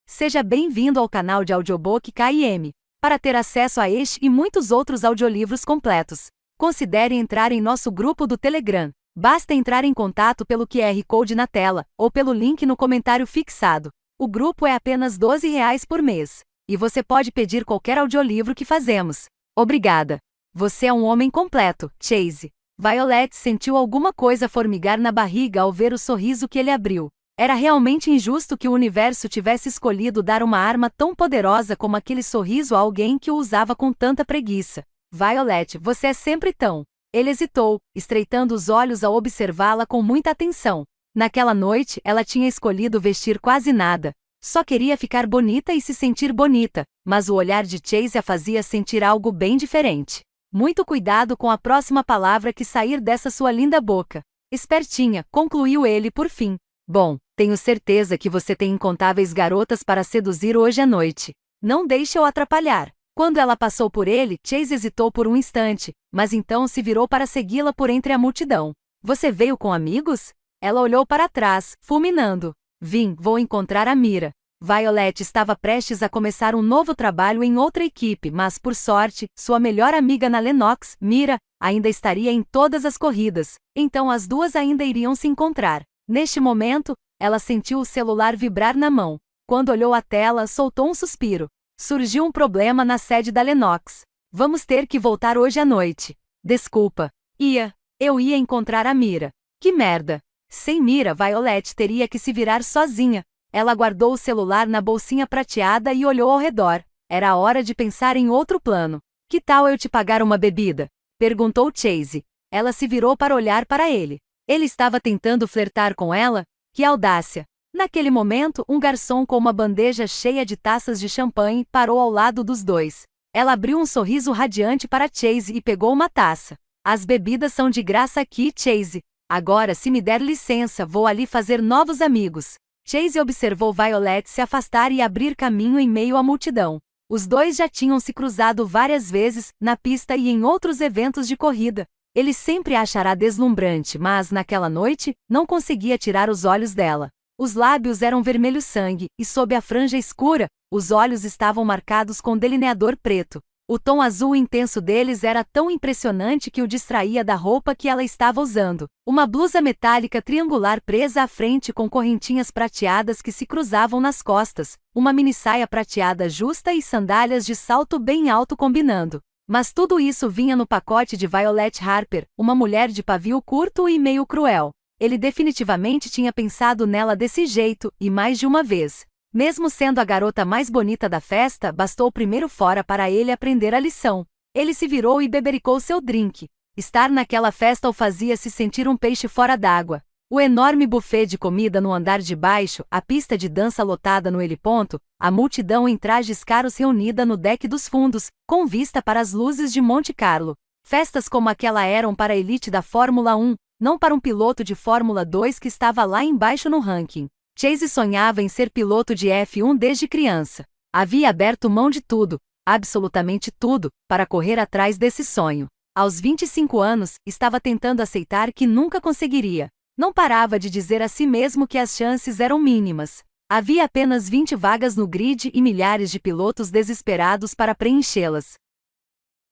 Seja bem-vindo ao canal de audiobook KM. Para ter acesso a este e muitos outros audiolivros completos, considere entrar em nosso grupo do Telegram. Basta entrar em contato pelo QR Code na tela, ou pelo link no comentário fixado. O grupo é apenas R$ 12 por mês. E você pode pedir qualquer audiolivro que fazemos. Obrigada. Você é um homem completo, Chase. Violet sentiu alguma coisa formigar na barriga ao ver o sorriso que ele abriu. Era realmente injusto que o universo tivesse escolhido dar uma arma tão poderosa como aquele sorriso a alguém que o usava com tanta preguiça. Violet, você é sempre tão... Ele hesitou, estreitando os olhos ao observá-la com muita atenção. Naquela noite, ela tinha escolhido vestir quase nada. Só queria ficar bonita e se sentir bonita, mas o olhar de Chase a fazia sentir algo bem diferente. Muito cuidado com a próxima palavra que sair dessa sua linda boca. Espertinha, concluiu ele por fim. Bom, tenho certeza que você tem incontáveis garotas para seduzir hoje à noite. Não deixe-o atrapalhar. Quando ela passou por ele, Chase hesitou por um instante, mas então se virou para segui-la por entre a multidão. Você veio com amigos? Ela olhou para trás, fulminando. Vou encontrar a Mira. Violet estava prestes a começar um novo trabalho em outra equipe, mas por sorte, sua melhor amiga na Lennox, Mira, ainda estaria em todas as corridas, então as duas ainda iriam se encontrar. Neste momento, ela sentiu o celular vibrar na mão. Quando olhou a tela, soltou um suspiro. Surgiu um problema na sede da Lennox. Vamos ter que voltar hoje à noite. Desculpa. Eu ia encontrar a Mira. Que merda. Sem Mira, Violet teria que se virar sozinha. Ela guardou o celular na bolsinha prateada e olhou ao redor. Era hora de pensar em outro plano. Que tal eu te pagar uma bebida? Perguntou Chase. Ela se virou para olhar para ele. Ele estava tentando flertar com ela? Que audácia! Naquele momento, um garçom com uma bandeja cheia de taças de champanhe parou ao lado dos dois. Ela abriu um sorriso radiante para Chase e pegou uma taça. As bebidas são de graça aqui, Chase. Agora, se me der licença, vou ali fazer novos amigos. Chase observou Violet se afastar e abrir caminho em meio à multidão. Os dois já tinham se cruzado várias vezes, na pista e em outros eventos de corrida. Ele sempre a achará deslumbrante, mas, naquela noite, não conseguia tirar os olhos dela. Os lábios eram vermelho sangue, e sob a franja escura, os olhos estavam marcados com delineador preto. O tom azul intenso deles era tão impressionante que o distraía da roupa que ela estava usando. Uma blusa metálica triangular presa à frente com correntinhas prateadas que se cruzavam nas costas, uma minissaia prateada justa e sandálias de salto bem alto combinando. Mas tudo isso vinha no pacote de Violet Harper, uma mulher de pavio curto e meio cruel. Ele definitivamente tinha pensado nela desse jeito, e mais de uma vez. Mesmo sendo a garota mais bonita da festa, bastou o primeiro fora para ele aprender a lição. Ele se virou e bebericou seu drink. Estar naquela festa o fazia se sentir um peixe fora d'água. O enorme buffet de comida no andar de baixo, a pista de dança lotada no heliponto, a multidão em trajes caros reunida no deck dos fundos, com vista para as luzes de Monte Carlo. Festas como aquela eram para a elite da Fórmula 1, não para um piloto de Fórmula 2 que estava lá embaixo no ranking. Chase sonhava em ser piloto de F1 desde criança. Havia aberto mão de tudo, absolutamente tudo, para correr atrás desse sonho. Aos 25 anos, estava tentando aceitar que nunca conseguiria. Não parava de dizer a si mesmo que as chances eram mínimas. Havia apenas 20 vagas no grid e milhares de pilotos desesperados para preenchê-las.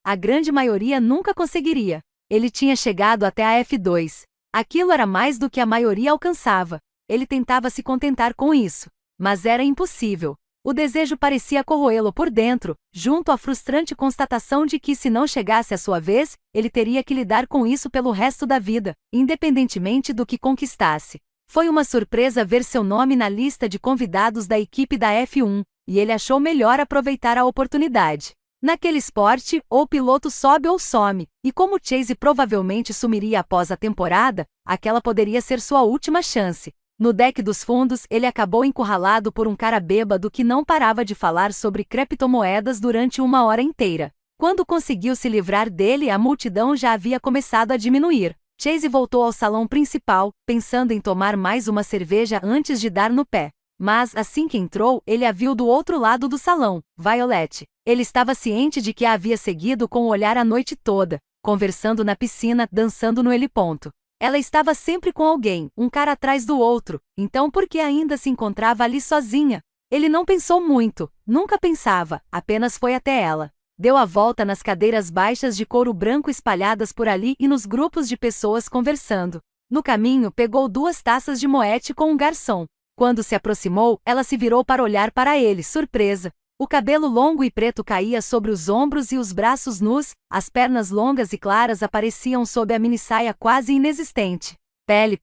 A grande maioria nunca conseguiria. Ele tinha chegado até a F2. Aquilo era mais do que a maioria alcançava. Ele tentava se contentar com isso. Mas era impossível. O desejo parecia corroê-lo por dentro, junto à frustrante constatação de que se não chegasse a sua vez, ele teria que lidar com isso pelo resto da vida, independentemente do que conquistasse. Foi uma surpresa ver seu nome na lista de convidados da equipe da F1, e ele achou melhor aproveitar a oportunidade. Naquele esporte, ou o piloto sobe ou some, e como Chase provavelmente sumiria após a temporada, aquela poderia ser sua última chance. No deck dos fundos, ele acabou encurralado por um cara bêbado que não parava de falar sobre criptomoedas durante uma hora inteira. Quando conseguiu se livrar dele, a multidão já havia começado a diminuir. Chase voltou ao salão principal, pensando em tomar mais uma cerveja antes de dar no pé. Mas, assim que entrou, ele a viu do outro lado do salão, Violet. Ele estava ciente de que a havia seguido com o olhar a noite toda, conversando na piscina, dançando no heliponto. Ela estava sempre com alguém, um cara atrás do outro, então por que ainda se encontrava ali sozinha? Ele não pensou muito, nunca pensava, apenas foi até ela. Deu a volta nas cadeiras baixas de couro branco espalhadas por ali e nos grupos de pessoas conversando. No caminho, pegou 2 taças de moete com um garçom. Quando se aproximou, ela se virou para olhar para ele, surpresa. O cabelo longo e preto caía sobre os ombros e os braços nus, as pernas longas e claras apareciam sob a minissaia quase inexistente. Pele,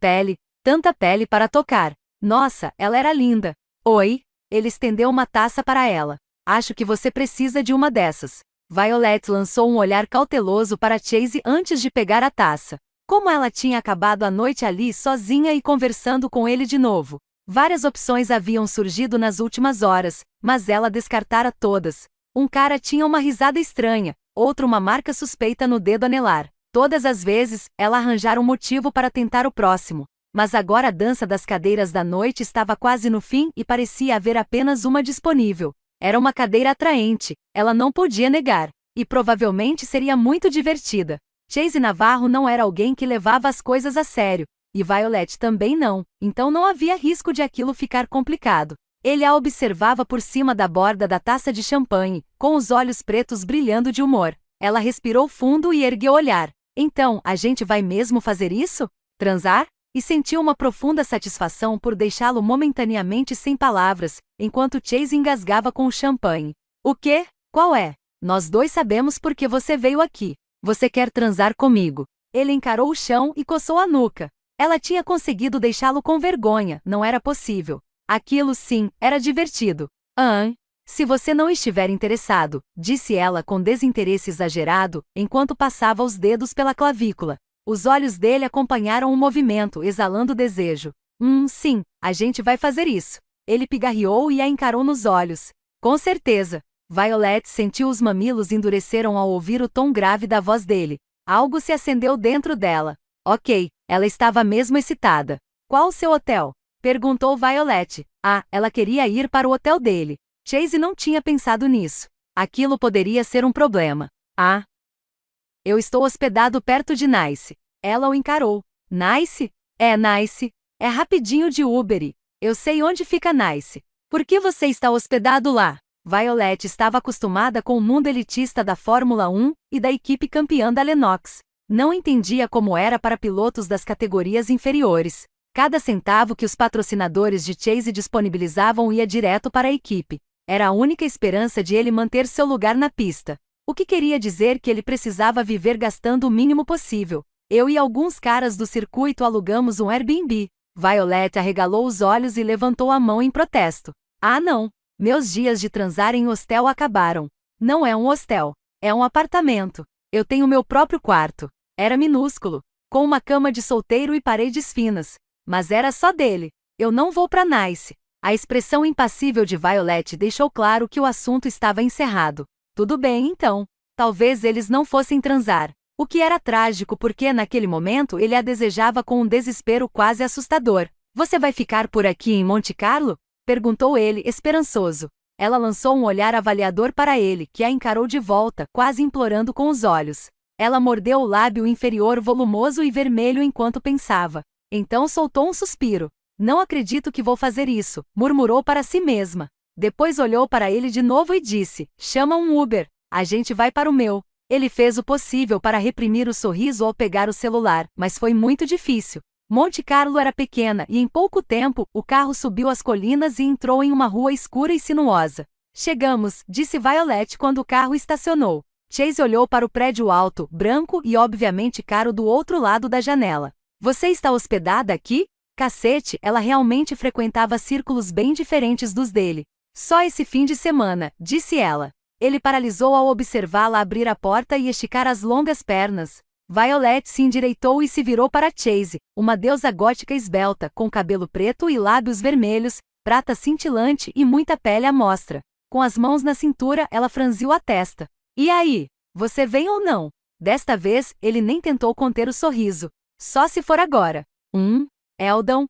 tanta pele para tocar. Nossa, ela era linda. Oi? Ele estendeu uma taça para ela. Acho que você precisa de uma dessas. Violet lançou um olhar cauteloso para Chase antes de pegar a taça. Como ela tinha acabado a noite ali sozinha e conversando com ele de novo. Várias opções haviam surgido nas últimas horas, mas ela descartara todas. Um cara tinha uma risada estranha, outro uma marca suspeita no dedo anelar. Todas as vezes, ela arranjara um motivo para tentar o próximo. Mas agora a dança das cadeiras da noite estava quase no fim e parecia haver apenas uma disponível. Era uma cadeira atraente, ela não podia negar. E provavelmente seria muito divertida. Chase Navarro não era alguém que levava as coisas a sério. E Violet também não, então não havia risco de aquilo ficar complicado. Ele a observava por cima da borda da taça de champanhe, com os olhos pretos brilhando de humor. Ela respirou fundo e ergueu o olhar. Então, a gente vai mesmo fazer isso? Transar? E sentiu uma profunda satisfação por deixá-lo momentaneamente sem palavras, enquanto Chase engasgava com o champanhe. O quê? Qual é? Nós dois sabemos por que você veio aqui. Você quer transar comigo. Ele encarou o chão e coçou a nuca. Ela tinha conseguido deixá-lo com vergonha, não era possível. Aquilo sim, era divertido. Se você não estiver interessado, disse ela com desinteresse exagerado, enquanto passava os dedos pela clavícula. Os olhos dele acompanharam o movimento, exalando desejo. Sim, a gente vai fazer isso. Ele pigarreou e a encarou nos olhos. Com certeza. Violet sentiu os mamilos endureceram ao ouvir o tom grave da voz dele. Algo se acendeu dentro dela. Ok, ela estava mesmo excitada. Qual o seu hotel? Perguntou Violet. Ela queria ir para o hotel dele. Chase não tinha pensado nisso. Aquilo poderia ser um problema. Eu estou hospedado perto de Nice. Ela o encarou. Nice? É Nice. É rapidinho de Uber. Eu sei onde fica Nice. Por que você está hospedado lá? Violet estava acostumada com o mundo elitista da Fórmula 1 e da equipe campeã da Lennox. Não entendia como era para pilotos das categorias inferiores. Cada centavo que os patrocinadores de Chase disponibilizavam ia direto para a equipe. Era a única esperança de ele manter seu lugar na pista. O que queria dizer que ele precisava viver gastando o mínimo possível. Eu e alguns caras do circuito alugamos um Airbnb. Violet arregalou os olhos e levantou a mão em protesto. Não. Meus dias de transar em hostel acabaram. Não é um hostel. É um apartamento. Eu tenho meu próprio quarto. Era minúsculo, com uma cama de solteiro e paredes finas. Mas era só dele. Eu não vou para Nice. A expressão impassível de Violet deixou claro que o assunto estava encerrado. Tudo bem então. Talvez eles não fossem transar. O que era trágico porque naquele momento ele a desejava com um desespero quase assustador. Você vai ficar por aqui em Monte Carlo? Perguntou ele, esperançoso. Ela lançou um olhar avaliador para ele, que a encarou de volta, quase implorando com os olhos. Ela mordeu o lábio inferior volumoso e vermelho enquanto pensava. Então soltou um suspiro. Não acredito que vou fazer isso, murmurou para si mesma. Depois olhou para ele de novo e disse, chama um Uber, a gente vai para o meu. Ele fez o possível para reprimir o sorriso ao pegar o celular, mas foi muito difícil. Monte Carlo era pequena e em pouco tempo, o carro subiu as colinas e entrou em uma rua escura e sinuosa. Chegamos, disse Violet quando o carro estacionou. Chase olhou para o prédio alto, branco e obviamente caro do outro lado da janela. Você está hospedada aqui? Cacete, ela realmente frequentava círculos bem diferentes dos dele. Só esse fim de semana, disse ela. Ele paralisou ao observá-la abrir a porta e esticar as longas pernas. Violet se endireitou e se virou para Chase, uma deusa gótica esbelta, com cabelo preto e lábios vermelhos, prata cintilante e muita pele à mostra. Com as mãos na cintura, ela franziu a testa. E aí? Você vem ou não? Desta vez, ele nem tentou conter o sorriso. Só se for agora. Eldon,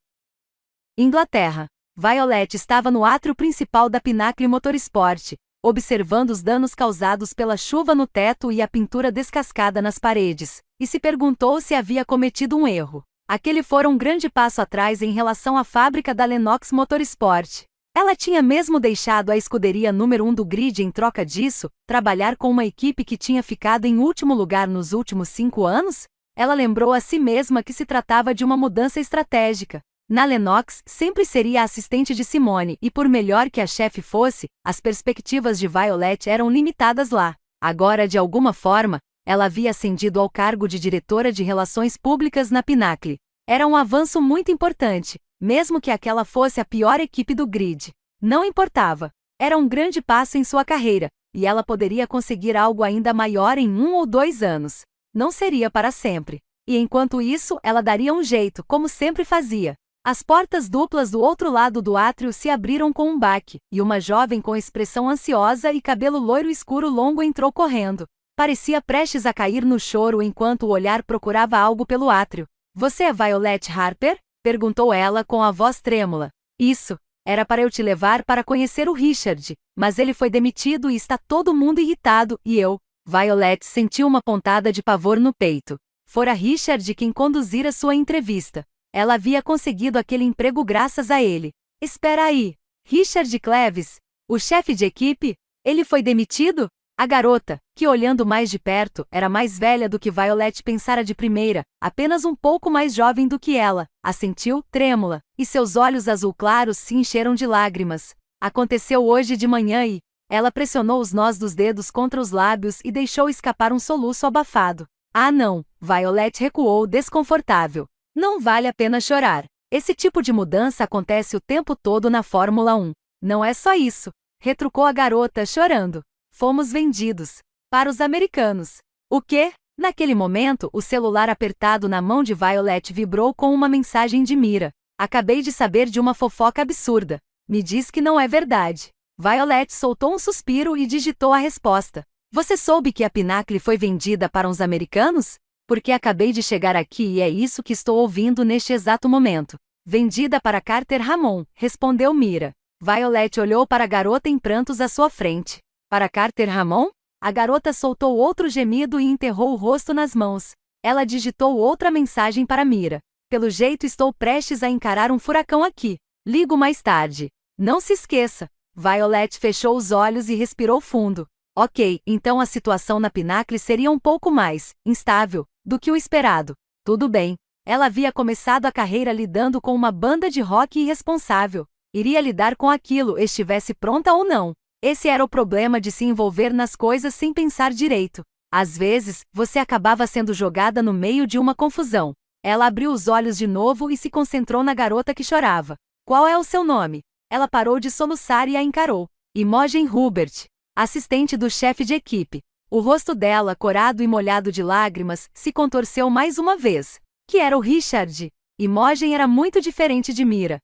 Inglaterra. Violet estava no átrio principal da Pinnacle Motorsport, observando os danos causados pela chuva no teto e a pintura descascada nas paredes, e se perguntou se havia cometido um erro. Aquele fora um grande passo atrás em relação à fábrica da Lennox Motorsport. Ela tinha mesmo deixado a escuderia número 1 do grid em troca disso, trabalhar com uma equipe que tinha ficado em último lugar nos últimos 5 anos? Ela lembrou a si mesma que se tratava de uma mudança estratégica. Na Lennox, sempre seria a assistente de Simone e por melhor que a chefe fosse, as perspectivas de Violet eram limitadas lá. Agora, de alguma forma, ela havia ascendido ao cargo de diretora de relações públicas na Pinnacle. Era um avanço muito importante, mesmo que aquela fosse a pior equipe do grid. Não importava. Era um grande passo em sua carreira, e ela poderia conseguir algo ainda maior em 1 ou 2 anos. Não seria para sempre. E enquanto isso, ela daria um jeito, como sempre fazia. As portas duplas do outro lado do átrio se abriram com um baque, e uma jovem com expressão ansiosa e cabelo loiro escuro longo entrou correndo. Parecia prestes a cair no choro enquanto o olhar procurava algo pelo átrio. Você é Violet Harper? Perguntou ela com a voz trêmula. Isso. Era para eu te levar para conhecer o Richard, mas ele foi demitido e está todo mundo irritado, e eu... Violet sentiu uma pontada de pavor no peito. Fora Richard quem conduzira sua entrevista. Ela havia conseguido aquele emprego graças a ele. Espera aí. Richard Cleves? O chefe de equipe? Ele foi demitido? A garota, que olhando mais de perto, era mais velha do que Violet pensara de primeira, apenas um pouco mais jovem do que ela, assentiu, trêmula, e seus olhos azul claros se encheram de lágrimas. Aconteceu hoje de manhã e... Ela pressionou os nós dos dedos contra os lábios e deixou escapar um soluço abafado. Ah não, Violet recuou desconfortável. Não vale a pena chorar. Esse tipo de mudança acontece o tempo todo na Fórmula 1. Não é só isso, retrucou a garota chorando. Fomos vendidos. Para os americanos. O quê? Naquele momento, o celular apertado na mão de Violet vibrou com uma mensagem de Mira. Acabei de saber de uma fofoca absurda. Me diz que não é verdade. Violet soltou um suspiro e digitou a resposta. Você soube que a Pinnacle foi vendida para uns americanos? Porque acabei de chegar aqui e é isso que estou ouvindo neste exato momento. Vendida para Carter Ramon, respondeu Mira. Violet olhou para a garota em prantos à sua frente. Para Carter Ramon? A garota soltou outro gemido e enterrou o rosto nas mãos. Ela digitou outra mensagem para Mira. Pelo jeito estou prestes a encarar um furacão aqui. Ligo mais tarde. Não se esqueça. Violet fechou os olhos e respirou fundo. Ok, então a situação na Pinnacle seria um pouco mais instável do que o esperado. Tudo bem. Ela havia começado a carreira lidando com uma banda de rock irresponsável. Iria lidar com aquilo, estivesse pronta ou não. Esse era o problema de se envolver nas coisas sem pensar direito. Às vezes, você acabava sendo jogada no meio de uma confusão. Ela abriu os olhos de novo e se concentrou na garota que chorava. Qual é o seu nome? Ela parou de soluçar e a encarou. Imogen Hubert, assistente do chefe de equipe. O rosto dela, corado e molhado de lágrimas, se contorceu mais uma vez. Que era o Richard? Imogen era muito diferente de Mira,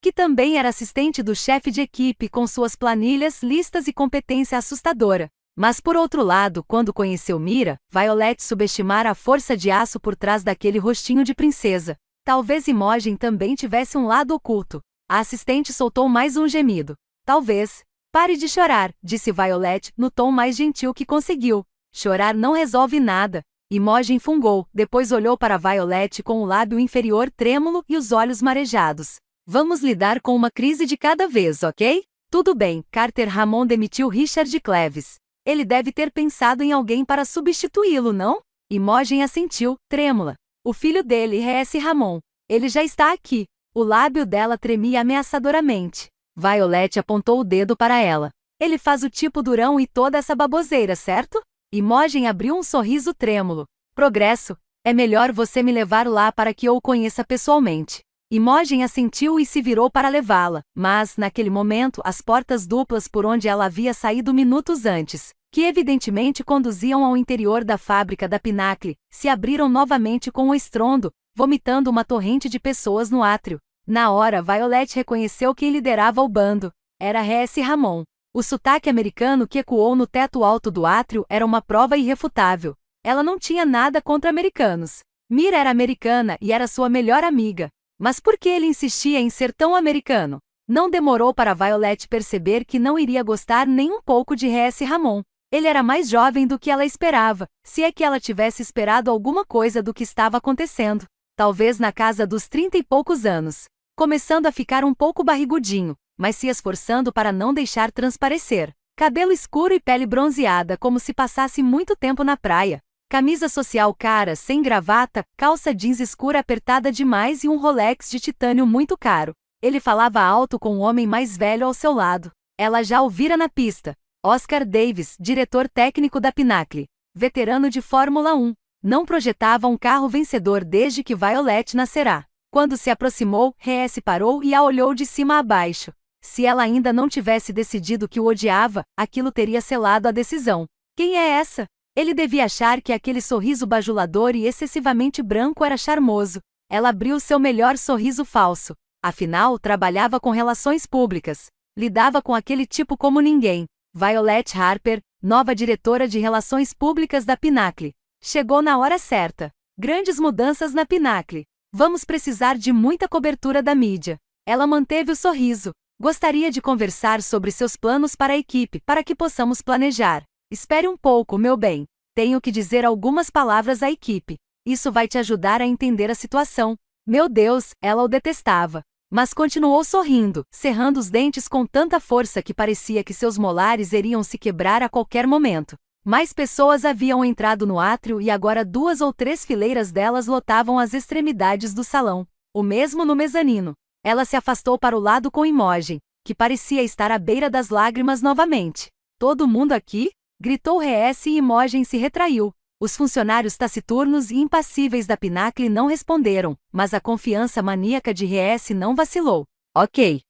que também era assistente do chefe de equipe com suas planilhas, listas e competência assustadora. Mas por outro lado, quando conheceu Mira, Violet subestimara a força de aço por trás daquele rostinho de princesa. Talvez Imogen também tivesse um lado oculto. A assistente soltou mais um gemido. Talvez. Pare de chorar, disse Violet, no tom mais gentil que conseguiu. Chorar não resolve nada. Imogen fungou, depois olhou para Violet com o lábio inferior trêmulo e os olhos marejados. Vamos lidar com uma crise de cada vez, ok? Tudo bem, Carter Ramon demitiu Richard Cleves. Ele deve ter pensado em alguém para substituí-lo, não? Imogen assentiu, trêmula. O filho dele, R.S. Ramon. Ele já está aqui. O lábio dela tremia ameaçadoramente. Violet apontou o dedo para ela. Ele faz o tipo durão e toda essa baboseira, certo? Imogen abriu um sorriso trêmulo. Progresso. É melhor você me levar lá para que eu o conheça pessoalmente. Imogen assentiu e se virou para levá-la, mas, naquele momento, as portas duplas por onde ela havia saído minutos antes, que evidentemente conduziam ao interior da fábrica da Pinnacle, se abriram novamente com um estrondo, vomitando uma torrente de pessoas no átrio. Na hora, Violet reconheceu quem liderava o bando. Era R.S. Ramon. O sotaque americano que ecoou no teto alto do átrio era uma prova irrefutável. Ela não tinha nada contra americanos. Mira era americana e era sua melhor amiga. Mas por que ele insistia em ser tão americano? Não demorou para Violet perceber que não iria gostar nem um pouco de R.S. Ramon. Ele era mais jovem do que ela esperava, se é que ela tivesse esperado alguma coisa do que estava acontecendo. Talvez na casa dos 30 e poucos anos. Começando a ficar um pouco barrigudinho. mas se esforçando para não deixar transparecer. Cabelo escuro e pele bronzeada como se passasse muito tempo na praia. Camisa social cara, sem gravata, calça jeans escura apertada demais e um Rolex de titânio muito caro. Ele falava alto com o homem mais velho ao seu lado. Ela já o vira na pista. Oscar Davis, diretor técnico da Pinnacle. Veterano de Fórmula 1. Não projetava um carro vencedor desde que Violet nascerá. Quando se aproximou, Reese parou e a olhou de cima a baixo. Se ela ainda não tivesse decidido que o odiava, aquilo teria selado a decisão. Quem é essa? Ele devia achar que aquele sorriso bajulador e excessivamente branco era charmoso. Ela abriu seu melhor sorriso falso. Afinal, trabalhava com relações públicas. Lidava com aquele tipo como ninguém. Violet Harper, nova diretora de relações públicas da Pinnacle. Chegou na hora certa. Grandes mudanças na Pinnacle. Vamos precisar de muita cobertura da mídia. Ela manteve o sorriso. Gostaria de conversar sobre seus planos para a equipe, para que possamos planejar. Espere um pouco, meu bem. Tenho que dizer algumas palavras à equipe. Isso vai te ajudar a entender a situação. Meu Deus, ela o detestava. Mas continuou sorrindo, cerrando os dentes com tanta força que parecia que seus molares iriam se quebrar a qualquer momento. Mais pessoas haviam entrado no átrio e agora 2 ou 3 fileiras delas lotavam as extremidades do salão. O mesmo no mezanino. Ela se afastou para o lado com Imogen, que parecia estar à beira das lágrimas novamente. Todo mundo aqui? Gritou Reese e Imogen se retraiu. Os funcionários taciturnos e impassíveis da Pinnacle não responderam, mas a confiança maníaca de Reese não vacilou. Ok.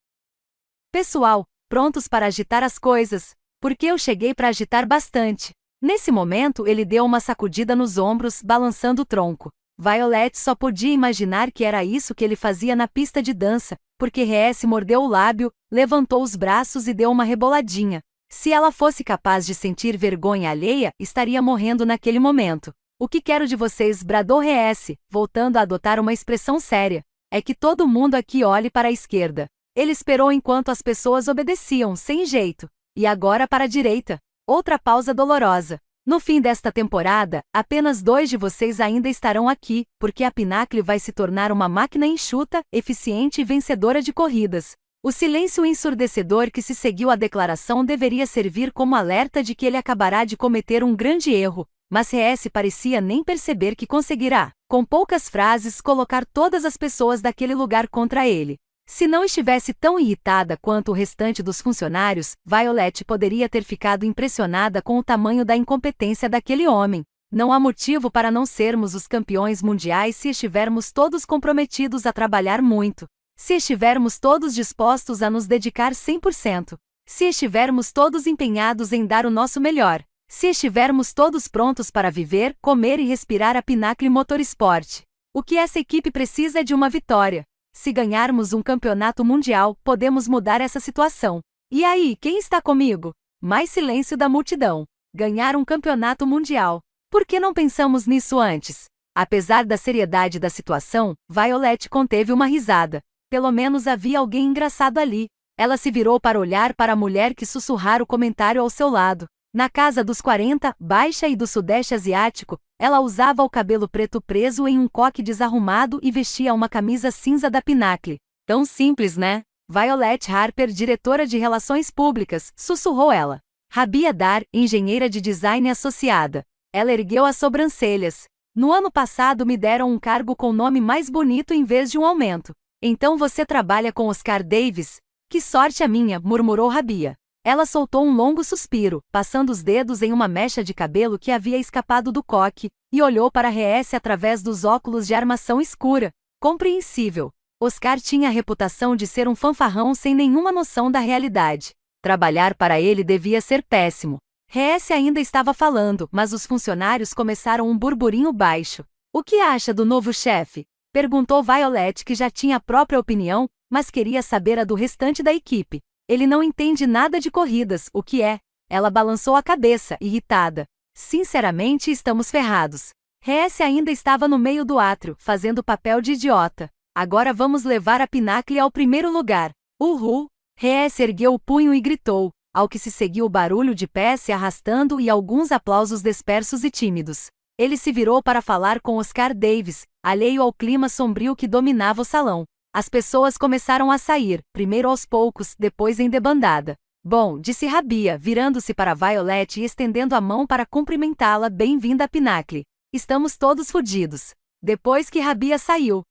Pessoal, prontos para agitar as coisas? Porque eu cheguei para agitar bastante. Nesse momento ele deu uma sacudida nos ombros, balançando o tronco. Violet só podia imaginar que era isso que ele fazia na pista de dança, porque Reese mordeu o lábio, levantou os braços e deu uma reboladinha. Se ela fosse capaz de sentir vergonha alheia, estaria morrendo naquele momento. O que quero de vocês, bradou Reese, voltando a adotar uma expressão séria. É que todo mundo aqui olhe para a esquerda. Ele esperou enquanto as pessoas obedeciam, sem jeito. E agora para a direita. Outra pausa dolorosa. No fim desta temporada, apenas 2 de vocês ainda estarão aqui, porque a Pinnacle vai se tornar uma máquina enxuta, eficiente e vencedora de corridas. O silêncio ensurdecedor que se seguiu à declaração deveria servir como alerta de que ele acabará de cometer um grande erro, mas Reese parecia nem perceber que conseguirá, com poucas frases, colocar todas as pessoas daquele lugar contra ele. Se não estivesse tão irritada quanto o restante dos funcionários, Violet poderia ter ficado impressionada com o tamanho da incompetência daquele homem. Não há motivo para não sermos os campeões mundiais se estivermos todos comprometidos a trabalhar muito. Se estivermos todos dispostos a nos dedicar 100%. Se estivermos todos empenhados em dar o nosso melhor. Se estivermos todos prontos para viver, comer e respirar a Pinnacle Motorsport. O que essa equipe precisa é de uma vitória. Se ganharmos um campeonato mundial, podemos mudar essa situação. E aí, quem está comigo? Mais silêncio da multidão. Ganhar um campeonato mundial. Por que não pensamos nisso antes? Apesar da seriedade da situação, Violet conteve uma risada. Pelo menos havia alguém engraçado ali. Ela se virou para olhar para a mulher que sussurrara o comentário ao seu lado. Na casa dos 40, baixa e do sudeste asiático, ela usava o cabelo preto preso em um coque desarrumado e vestia uma camisa cinza da Pinnacle. Tão simples, né? Violet Harper, diretora de relações públicas, sussurrou ela. Rabia Dar, engenheira de design associada. Ela ergueu as sobrancelhas. No ano passado me deram um cargo com nome mais bonito em vez de um aumento. Então você trabalha com Oscar Davis? Que sorte a minha, murmurou Rabia. Ela soltou um longo suspiro, passando os dedos em uma mecha de cabelo que havia escapado do coque, e olhou para Reese através dos óculos de armação escura. Compreensível. Oscar tinha a reputação de ser um fanfarrão sem nenhuma noção da realidade. Trabalhar para ele devia ser péssimo. Reese ainda estava falando, mas os funcionários começaram um burburinho baixo. O que acha do novo chefe? Perguntou Violet, que já tinha a própria opinião, mas queria saber a do restante da equipe. Ele não entende nada de corridas, o que é? Ela balançou a cabeça, irritada. Sinceramente, estamos ferrados. Reese ainda estava no meio do átrio, fazendo papel de idiota. Agora vamos levar a Pinnacle ao primeiro lugar. Uhul! Reese ergueu o punho e gritou, ao que se seguiu o barulho de pés se arrastando e alguns aplausos dispersos e tímidos. Ele se virou para falar com Oscar Davis, alheio ao clima sombrio que dominava o salão. As pessoas começaram a sair, primeiro aos poucos, depois em debandada. Bom, disse Rabia, virando-se para Violet e estendendo a mão para cumprimentá-la. Bem-vinda a Pinacle. Estamos todos fodidos. Depois que Rabia saiu,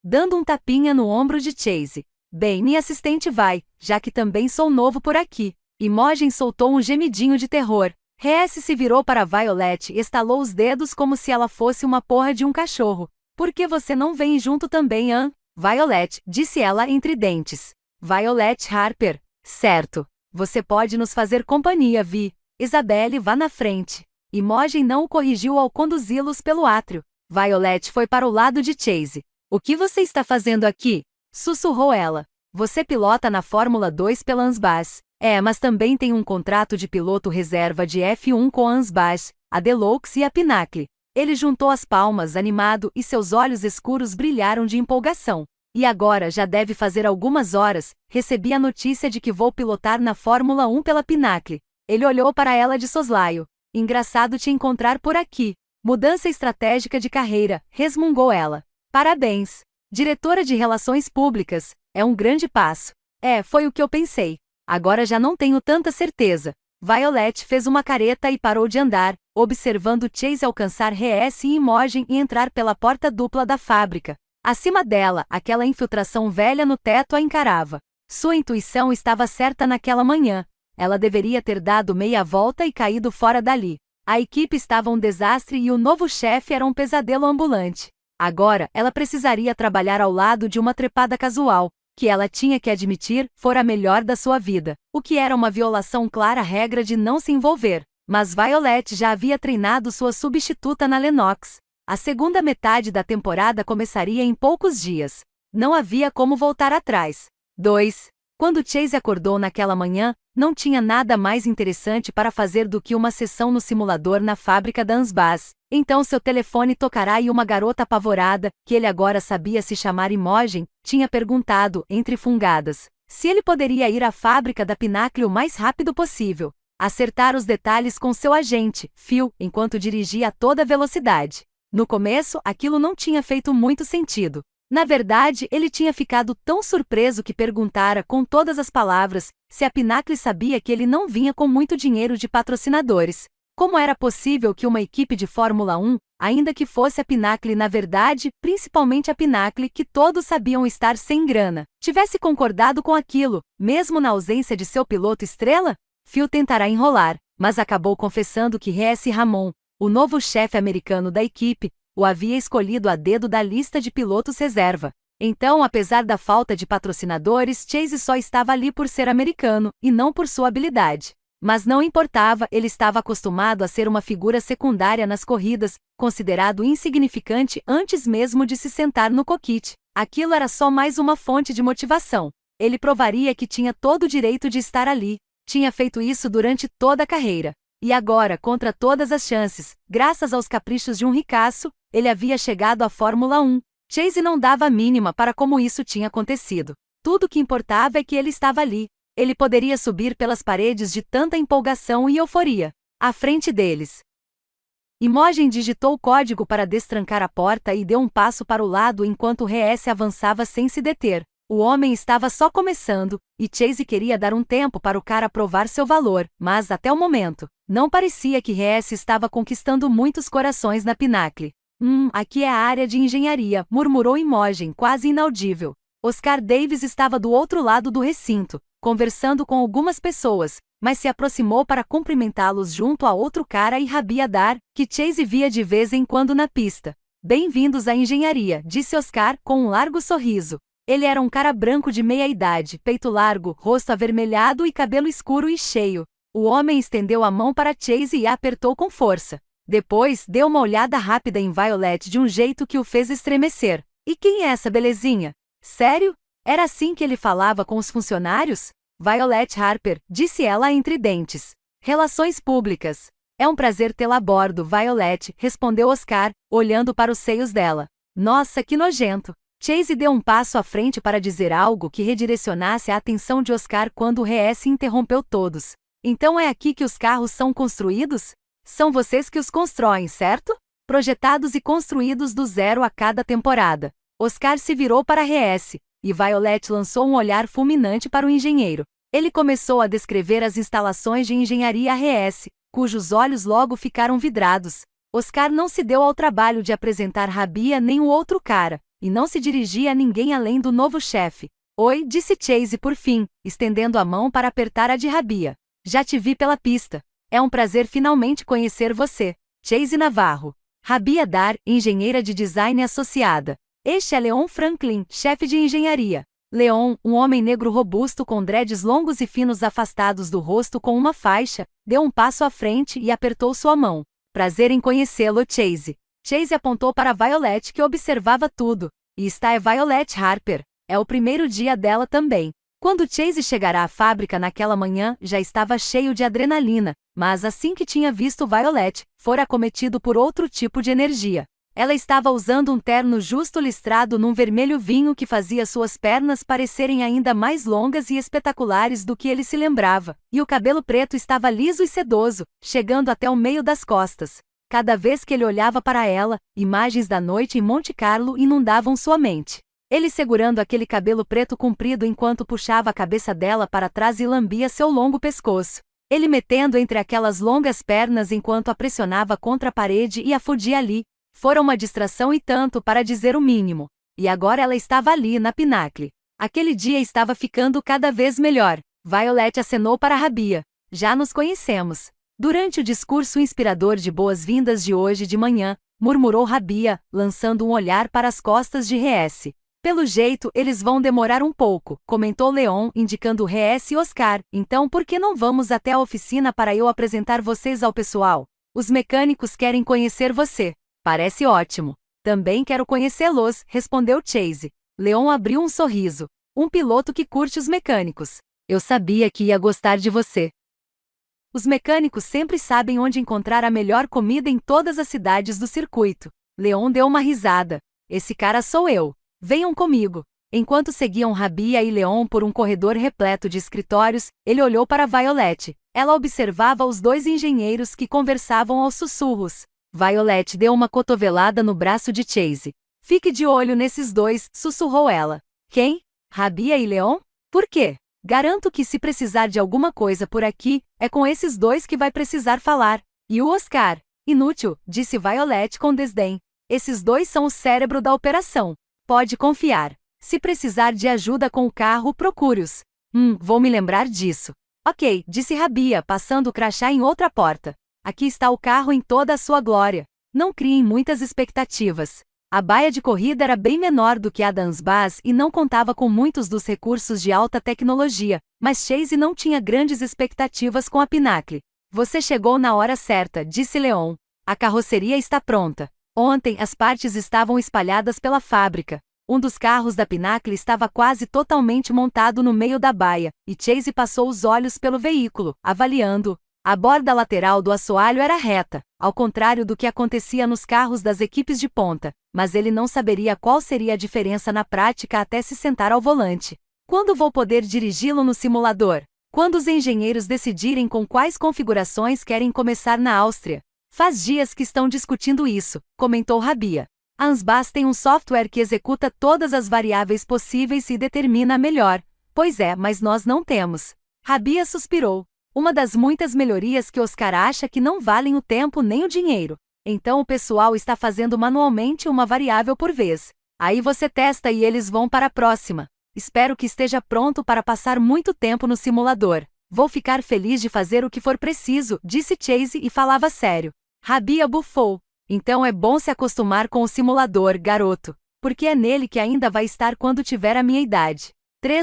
dando um tapinha no ombro de Chase. Bem, minha assistente vai, já que também sou novo por aqui. Imogen soltou um gemidinho de terror. Reese se virou para Violet e estalou os dedos como se ela fosse uma porra de um cachorro. Por que você não vem junto também, Ann? Violet, disse ela entre dentes. Violet Harper. Certo. Você pode nos fazer companhia, Vi. Isabelle, vá na frente. Imogen não o corrigiu ao conduzi-los pelo átrio. Violet foi para o lado de Chase. O que você está fazendo aqui? Sussurrou ela. Você pilota na Fórmula 2 pela Ansbach. Mas também tem um contrato de piloto reserva de F1 com a Ansbach, a Deluxe e a Pinacle. Ele juntou as palmas, animado, e seus olhos escuros brilharam de empolgação. E agora, já deve fazer algumas horas, recebi a notícia de que vou pilotar na Fórmula 1 pela Pinacle. Ele olhou para ela de soslaio. Engraçado te encontrar por aqui. Mudança estratégica de carreira, resmungou ela. Parabéns. Diretora de Relações Públicas, é um grande passo. Foi o que eu pensei. Agora já não tenho tanta certeza. Violet fez uma careta e parou de andar, observando Chase alcançar Reese e Imogen e entrar pela porta dupla da fábrica. Acima dela, aquela infiltração velha no teto a encarava. Sua intuição estava certa naquela manhã. Ela deveria ter dado meia volta e caído fora dali. A equipe estava um desastre e o novo chefe era um pesadelo ambulante. Agora, ela precisaria trabalhar ao lado de uma trepada casual, que ela tinha que admitir, fora a melhor da sua vida, o que era uma violação clara à regra de não se envolver. Mas Violet já havia treinado sua substituta na Lennox. A segunda metade da temporada começaria em poucos dias. Não havia como voltar atrás. 2. Quando Chase acordou naquela manhã, não tinha nada mais interessante para fazer do que uma sessão no simulador na fábrica da Ansbach. Então seu telefone tocará e uma garota apavorada, que ele agora sabia se chamar Imogen, tinha perguntado, entre fungadas, se ele poderia ir à fábrica da Pinacle o mais rápido possível. Acertar os detalhes com seu agente, Phil, enquanto dirigia a toda velocidade. No começo, aquilo não tinha feito muito sentido. Na verdade, ele tinha ficado tão surpreso que perguntara com todas as palavras se a Pinacle sabia que ele não vinha com muito dinheiro de patrocinadores. Como era possível que uma equipe de Fórmula 1, ainda que fosse a Pinacle na verdade, principalmente a Pinacle que todos sabiam estar sem grana, tivesse concordado com aquilo, mesmo na ausência de seu piloto estrela? Phil tentará enrolar, mas acabou confessando que Reese Ramon, o novo chefe americano da equipe, o havia escolhido a dedo da lista de pilotos reserva. Então, apesar da falta de patrocinadores, Chase só estava ali por ser americano, e não por sua habilidade. Mas não importava, ele estava acostumado a ser uma figura secundária nas corridas, considerado insignificante antes mesmo de se sentar no cockpit. Aquilo era só mais uma fonte de motivação. Ele provaria que tinha todo o direito de estar ali. Tinha feito isso durante toda a carreira. E agora, contra todas as chances, graças aos caprichos de um ricaço, ele havia chegado à Fórmula 1. Chase não dava a mínima para como isso tinha acontecido. Tudo o que importava é que ele estava ali. Ele poderia subir pelas paredes de tanta empolgação e euforia. À frente deles. Imogen digitou o código para destrancar a porta e deu um passo para o lado enquanto Reese avançava sem se deter. O homem estava só começando, e Chase queria dar um tempo para o cara provar seu valor, mas até o momento, não parecia que Reese estava conquistando muitos corações na Pinacle. Aqui é a área de engenharia, murmurou Imogen, quase inaudível. Oscar Davis estava do outro lado do recinto, conversando com algumas pessoas, mas se aproximou para cumprimentá-los junto a outro cara e Rabia Dar, que Chase via de vez em quando na pista. Bem-vindos à engenharia, disse Oscar, com um largo sorriso. Ele era um cara branco de meia-idade, peito largo, rosto avermelhado e cabelo escuro e cheio. O homem estendeu a mão para Chase e a apertou com força. Depois, deu uma olhada rápida em Violet de um jeito que o fez estremecer. E quem é essa belezinha? Sério? Era assim que ele falava com os funcionários? Violet Harper, disse ela entre dentes. Relações públicas. É um prazer tê-la a bordo, Violet, respondeu Oscar, olhando para os seios dela. Nossa, que nojento. Chase deu um passo à frente para dizer algo que redirecionasse a atenção de Oscar quando Reese interrompeu todos. Então é aqui que os carros são construídos? São vocês que os constroem, certo? Projetados e construídos do zero a cada temporada. Oscar se virou para Reese, e Violet lançou um olhar fulminante para o engenheiro. Ele começou a descrever as instalações de engenharia a Reese, cujos olhos logo ficaram vidrados. Oscar não se deu ao trabalho de apresentar Rabia nem o outro cara, e não se dirigia a ninguém além do novo chefe. Oi, disse Chase por fim, estendendo a mão para apertar a de Rabia. Já te vi pela pista. É um prazer finalmente conhecer você. Chase Navarro. Rabia Dar, engenheira de design associada. Este é Leon Franklin, chefe de engenharia. Leon, um homem negro robusto com dreads longos e finos afastados do rosto com uma faixa, deu um passo à frente e apertou sua mão. Prazer em conhecê-lo, Chase. Chase apontou para Violet, que observava tudo. E está é Violet Harper. É o primeiro dia dela também. Quando Chase chegará à fábrica naquela manhã, já estava cheio de adrenalina, mas assim que tinha visto Violet, fora acometido por outro tipo de energia. Ela estava usando um terno justo listrado num vermelho vinho que fazia suas pernas parecerem ainda mais longas e espetaculares do que ele se lembrava, e o cabelo preto estava liso e sedoso, chegando até o meio das costas. Cada vez que ele olhava para ela, imagens da noite em Monte Carlo inundavam sua mente. Ele segurando aquele cabelo preto comprido enquanto puxava a cabeça dela para trás e lambia seu longo pescoço. Ele metendo entre aquelas longas pernas enquanto a pressionava contra a parede e a fodia ali. Fora uma distração e tanto, para dizer o mínimo. E agora ela estava ali na Pinnacle. Aquele dia estava ficando cada vez melhor. Violet acenou para Rabia. Já nos conhecemos. Durante o discurso inspirador de boas-vindas de hoje de manhã, murmurou Rabia, lançando um olhar para as costas de Reese. Pelo jeito, eles vão demorar um pouco, comentou Leon, indicando Reese e Oscar. Então por que não vamos até a oficina para eu apresentar vocês ao pessoal? Os mecânicos querem conhecer você. Parece ótimo. Também quero conhecê-los, respondeu Chase. Leon abriu um sorriso. Um piloto que curte os mecânicos. Eu sabia que ia gostar de você. Os mecânicos sempre sabem onde encontrar a melhor comida em todas as cidades do circuito. Leon deu uma risada. Esse cara sou eu. Venham comigo. Enquanto seguiam Rabia e Leon por um corredor repleto de escritórios, ele olhou para Violet. Ela observava os dois engenheiros que conversavam aos sussurros. Violet deu uma cotovelada no braço de Chase. Fique de olho nesses dois, sussurrou ela. Quem? Rabia e Leon? Por quê? Garanto que se precisar de alguma coisa por aqui, é com esses dois que vai precisar falar. E o Oscar? Inútil, disse Violet com desdém. Esses dois são o cérebro da operação. Pode confiar. Se precisar de ajuda com o carro, procure-os. Vou me lembrar disso. Ok, disse Rabia, passando o crachá em outra porta. Aqui está o carro em toda a sua glória. Não criem muitas expectativas. A baia de corrida era bem menor do que a da Ansbach e não contava com muitos dos recursos de alta tecnologia, mas Chase não tinha grandes expectativas com a Pinnacle. Você chegou na hora certa, disse Leon. A carroceria está pronta. Ontem as partes estavam espalhadas pela fábrica. Um dos carros da Pinnacle estava quase totalmente montado no meio da baia, e Chase passou os olhos pelo veículo, avaliando-o. A borda lateral do assoalho era reta, ao contrário do que acontecia nos carros das equipes de ponta, mas ele não saberia qual seria a diferença na prática até se sentar ao volante. Quando vou poder dirigi-lo no simulador? Quando os engenheiros decidirem com quais configurações querem começar na Áustria? Faz dias que estão discutindo isso, comentou Rabia. A Ansbach tem um software que executa todas as variáveis possíveis e determina a melhor. Pois é, mas nós não temos. Rabia suspirou. Uma das muitas melhorias que Oscar acha que não valem o tempo nem o dinheiro. Então o pessoal está fazendo manualmente uma variável por vez. Aí você testa e eles vão para a próxima. Espero que esteja pronto para passar muito tempo no simulador. Vou ficar feliz de fazer o que for preciso, disse Chase e falava sério. Rabia bufou. Então é bom se acostumar com o simulador, garoto. Porque é nele que ainda vai estar quando tiver a minha idade.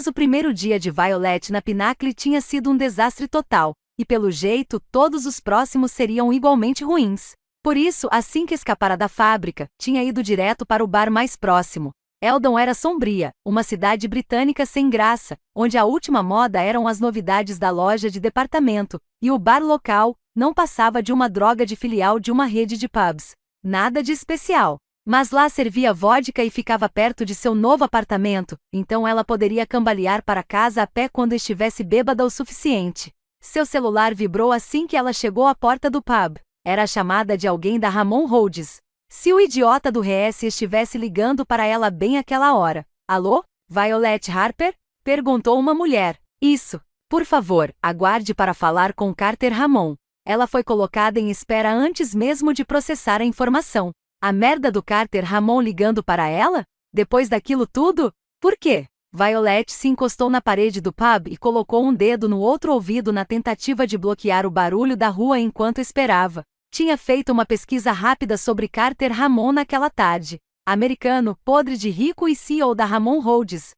O primeiro dia de Violet na Pinnacle tinha sido um desastre total, e pelo jeito todos os próximos seriam igualmente ruins. Por isso, assim que escapara da fábrica, tinha ido direto para o bar mais próximo. Eldon era sombria, uma cidade britânica sem graça, onde a última moda eram as novidades da loja de departamento, e o bar local não passava de uma droga de filial de uma rede de pubs. Nada de especial. Mas lá servia vodka e ficava perto de seu novo apartamento, então ela poderia cambalear para casa a pé quando estivesse bêbada o suficiente. Seu celular vibrou assim que ela chegou à porta do pub. Era a chamada de alguém da Ramon Rhodes. Se o idiota do RS estivesse ligando para ela bem aquela hora. Alô? Violet Harper? Perguntou uma mulher. Isso. Por favor, aguarde para falar com Carter Ramon. Ela foi colocada em espera antes mesmo de processar a informação. A merda do Carter Ramon ligando para ela? Depois daquilo tudo? Por quê? Violet se encostou na parede do pub e colocou um dedo no outro ouvido na tentativa de bloquear o barulho da rua enquanto esperava. Tinha feito uma pesquisa rápida sobre Carter Ramon naquela tarde. Americano, podre de rico e CEO da Ramon Holdings.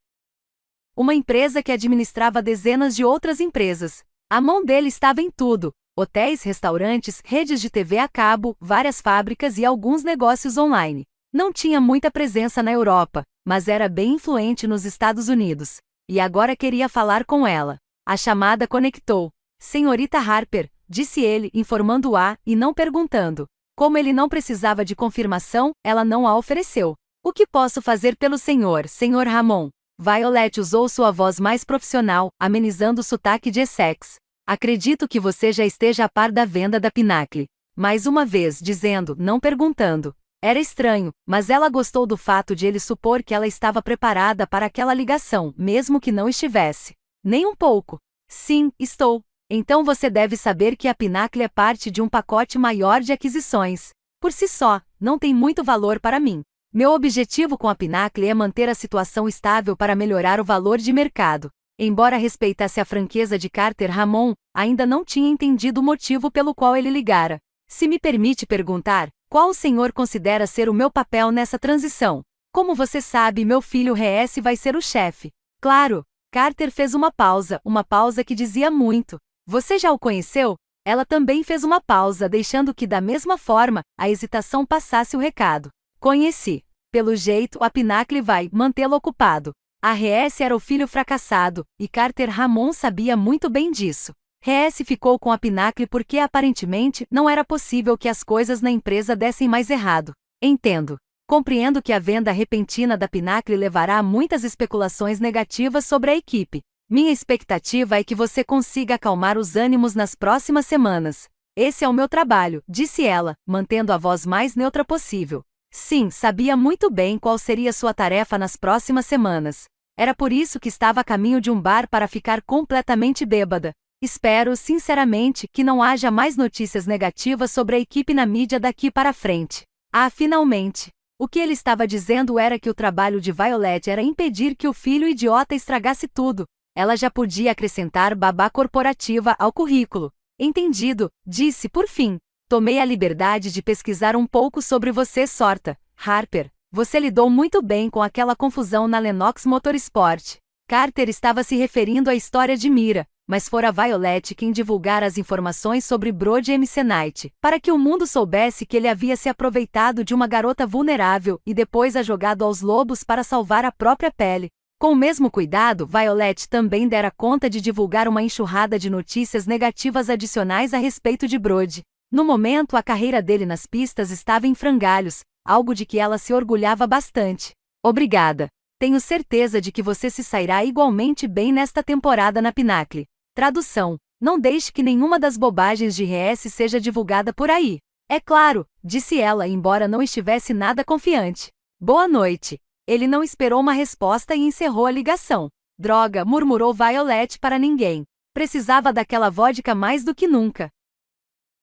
Uma empresa que administrava dezenas de outras empresas. A mão dele estava em tudo. Hotéis, restaurantes, redes de TV a cabo, várias fábricas e alguns negócios online. Não tinha muita presença na Europa, mas era bem influente nos Estados Unidos. E agora queria falar com ela. A chamada conectou. Senhorita Harper, disse ele, informando-a e não perguntando. Como ele não precisava de confirmação, ela não a ofereceu. O que posso fazer pelo senhor, Sr. Ramon? Violet usou sua voz mais profissional, amenizando o sotaque de Essex. Acredito que você já esteja a par da venda da Pinnacle. Mais uma vez, dizendo, não perguntando. Era estranho, mas ela gostou do fato de ele supor que ela estava preparada para aquela ligação, mesmo que não estivesse. Nem um pouco. Sim, estou. Então você deve saber que a Pinnacle é parte de um pacote maior de aquisições. Por si só, não tem muito valor para mim. Meu objetivo com a Pinnacle é manter a situação estável para melhorar o valor de mercado. Embora respeitasse a franqueza de Carter Ramon, ainda não tinha entendido o motivo pelo qual ele ligara. Se me permite perguntar, qual o senhor considera ser o meu papel nessa transição? Como você sabe, meu filho RS vai ser o chefe. Claro. Carter fez uma pausa que dizia muito. Você já o conheceu? Ela também fez uma pausa, deixando que, da mesma forma, a hesitação passasse o recado. Conheci. Pelo jeito, a Pinnacle vai mantê-lo ocupado. A RS era o filho fracassado, e Carter Ramon sabia muito bem disso. RS ficou com a Pinnacle porque aparentemente não era possível que as coisas na empresa dessem mais errado. Entendo. Compreendo que a venda repentina da Pinnacle levará a muitas especulações negativas sobre a equipe. Minha expectativa é que você consiga acalmar os ânimos nas próximas semanas. Esse é o meu trabalho, disse ela, mantendo a voz mais neutra possível. Sim, sabia muito bem qual seria sua tarefa nas próximas semanas. Era por isso que estava a caminho de um bar para ficar completamente bêbada. Espero, sinceramente, que não haja mais notícias negativas sobre a equipe na mídia daqui para frente. Ah, finalmente! O que ele estava dizendo era que o trabalho de Violet era impedir que o filho idiota estragasse tudo. Ela já podia acrescentar babá corporativa ao currículo. Entendido, disse por fim. Tomei a liberdade de pesquisar um pouco sobre você, Sorta. Harper, você lidou muito bem com aquela confusão na Lennox Motorsport. Carter estava se referindo à história de Mira, mas fora Violet quem divulgara as informações sobre Brody MC Knight, para que o mundo soubesse que ele havia se aproveitado de uma garota vulnerável e depois a jogado aos lobos para salvar a própria pele. Com o mesmo cuidado, Violet também dera conta de divulgar uma enxurrada de notícias negativas adicionais a respeito de Brody. No momento, a carreira dele nas pistas estava em frangalhos, algo de que ela se orgulhava bastante. Obrigada. Tenho certeza de que você se sairá igualmente bem nesta temporada na Pinnacle. Tradução. Não deixe que nenhuma das bobagens de RS seja divulgada por aí. É claro, disse ela, embora não estivesse nada confiante. Boa noite. Ele não esperou uma resposta e encerrou a ligação. Droga, murmurou Violet para ninguém. Precisava daquela vodka mais do que nunca.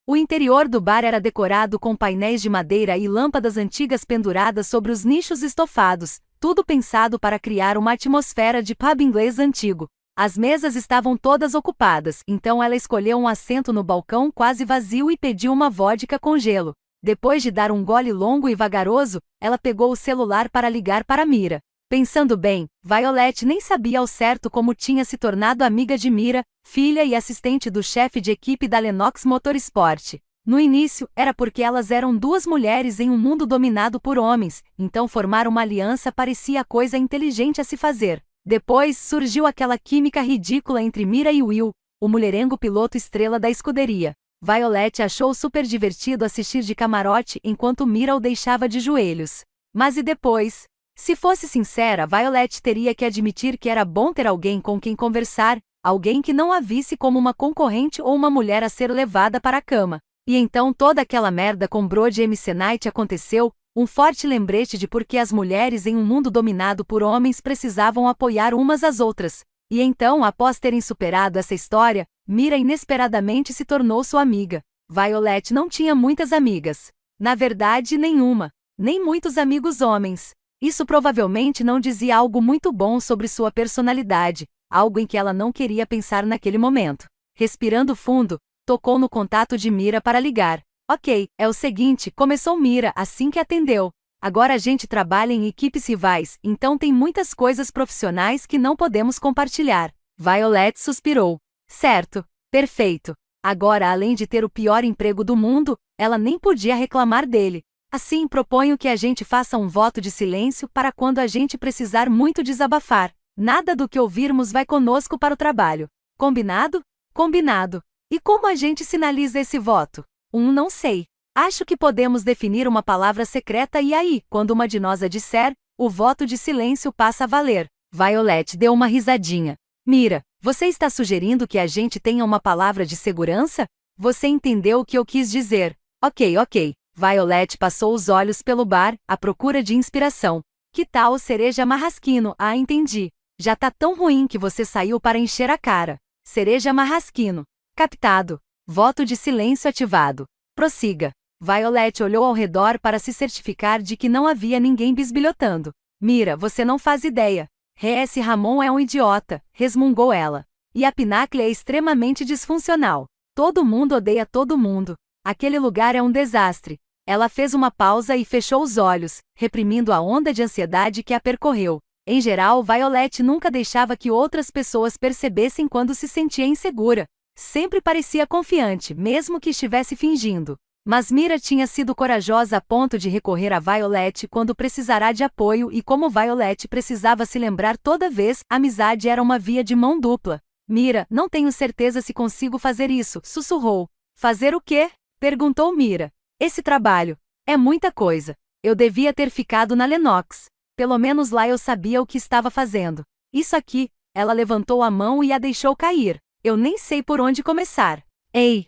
O interior do bar era decorado com painéis de madeira e lâmpadas antigas penduradas sobre os nichos estofados, tudo pensado para criar uma atmosfera de pub inglês antigo. As mesas estavam todas ocupadas, então ela escolheu um assento no balcão quase vazio e pediu uma vodka com gelo. Depois de dar um gole longo e vagaroso, ela pegou o celular para ligar para Mira. Pensando bem, Violet nem sabia ao certo como tinha se tornado amiga de Mira, filha e assistente do chefe de equipe da Lennox Motorsport. No início, era porque elas eram duas mulheres em um mundo dominado por homens, então formar uma aliança parecia a coisa inteligente a se fazer. Depois, surgiu aquela química ridícula entre Mira e Will, o mulherengo piloto estrela da escuderia. Violet achou super divertido assistir de camarote enquanto Mira o deixava de joelhos. Mas e depois? Se fosse sincera, Violet teria que admitir que era bom ter alguém com quem conversar, alguém que não a visse como uma concorrente ou uma mulher a ser levada para a cama. E então toda aquela merda com Brody MC Knight aconteceu, Um forte lembrete de por que as mulheres em um mundo dominado por homens precisavam apoiar umas às outras. E então, após terem superado essa história, Mira inesperadamente se tornou sua amiga. Violet não tinha muitas amigas. Na verdade, nenhuma. Nem muitos amigos homens. Isso provavelmente não dizia algo muito bom sobre sua personalidade, algo em que ela não queria pensar naquele momento. Respirando fundo, tocou no contato de Mira para ligar. Ok, é o seguinte, começou Mira assim que atendeu. Agora a gente trabalha em equipes rivais, então tem muitas coisas profissionais que não podemos compartilhar. Violet suspirou. Certo, perfeito. Agora, além de ter o pior emprego do mundo, ela nem podia reclamar dele. Assim, proponho que a gente faça um voto de silêncio para quando a gente precisar muito desabafar. Nada do que ouvirmos vai conosco para o trabalho. Combinado? Combinado. E como a gente sinaliza esse voto? Não sei. Acho que podemos definir uma palavra secreta e aí, quando uma de nós a disser, o voto de silêncio passa a valer. Violet deu uma risadinha. Mira, você está sugerindo que a gente tenha uma palavra de segurança? Você entendeu o que eu quis dizer. Ok. Violet passou os olhos pelo bar, à procura de inspiração. Que tal cereja marrasquino? Ah, entendi. Já tá tão ruim que você saiu para encher a cara. Cereja marrasquino. Captado. Voto de silêncio ativado. Prossiga. Violet olhou ao redor para se certificar de que não havia ninguém bisbilhotando. Mira, você não faz ideia. Esse Ramon é um idiota, resmungou ela. E a Pinnacle é extremamente disfuncional. Todo mundo odeia todo mundo. Aquele lugar é um desastre. Ela fez uma pausa e fechou os olhos, reprimindo a onda de ansiedade que a percorreu. Em geral, Violet nunca deixava que outras pessoas percebessem quando se sentia insegura. Sempre parecia confiante, mesmo que estivesse fingindo. Mas Mira tinha sido corajosa a ponto de recorrer a Violet quando precisará de apoio e como Violet precisava se lembrar toda vez, a amizade era uma via de mão dupla. Mira, não tenho certeza se consigo fazer isso, sussurrou. Fazer o quê? Perguntou Mira. Esse trabalho. É muita coisa. Eu devia ter ficado na Lennox. Pelo menos lá eu sabia o que estava fazendo. Isso aqui, ela levantou a mão e a deixou cair. Eu nem sei por onde começar. Ei!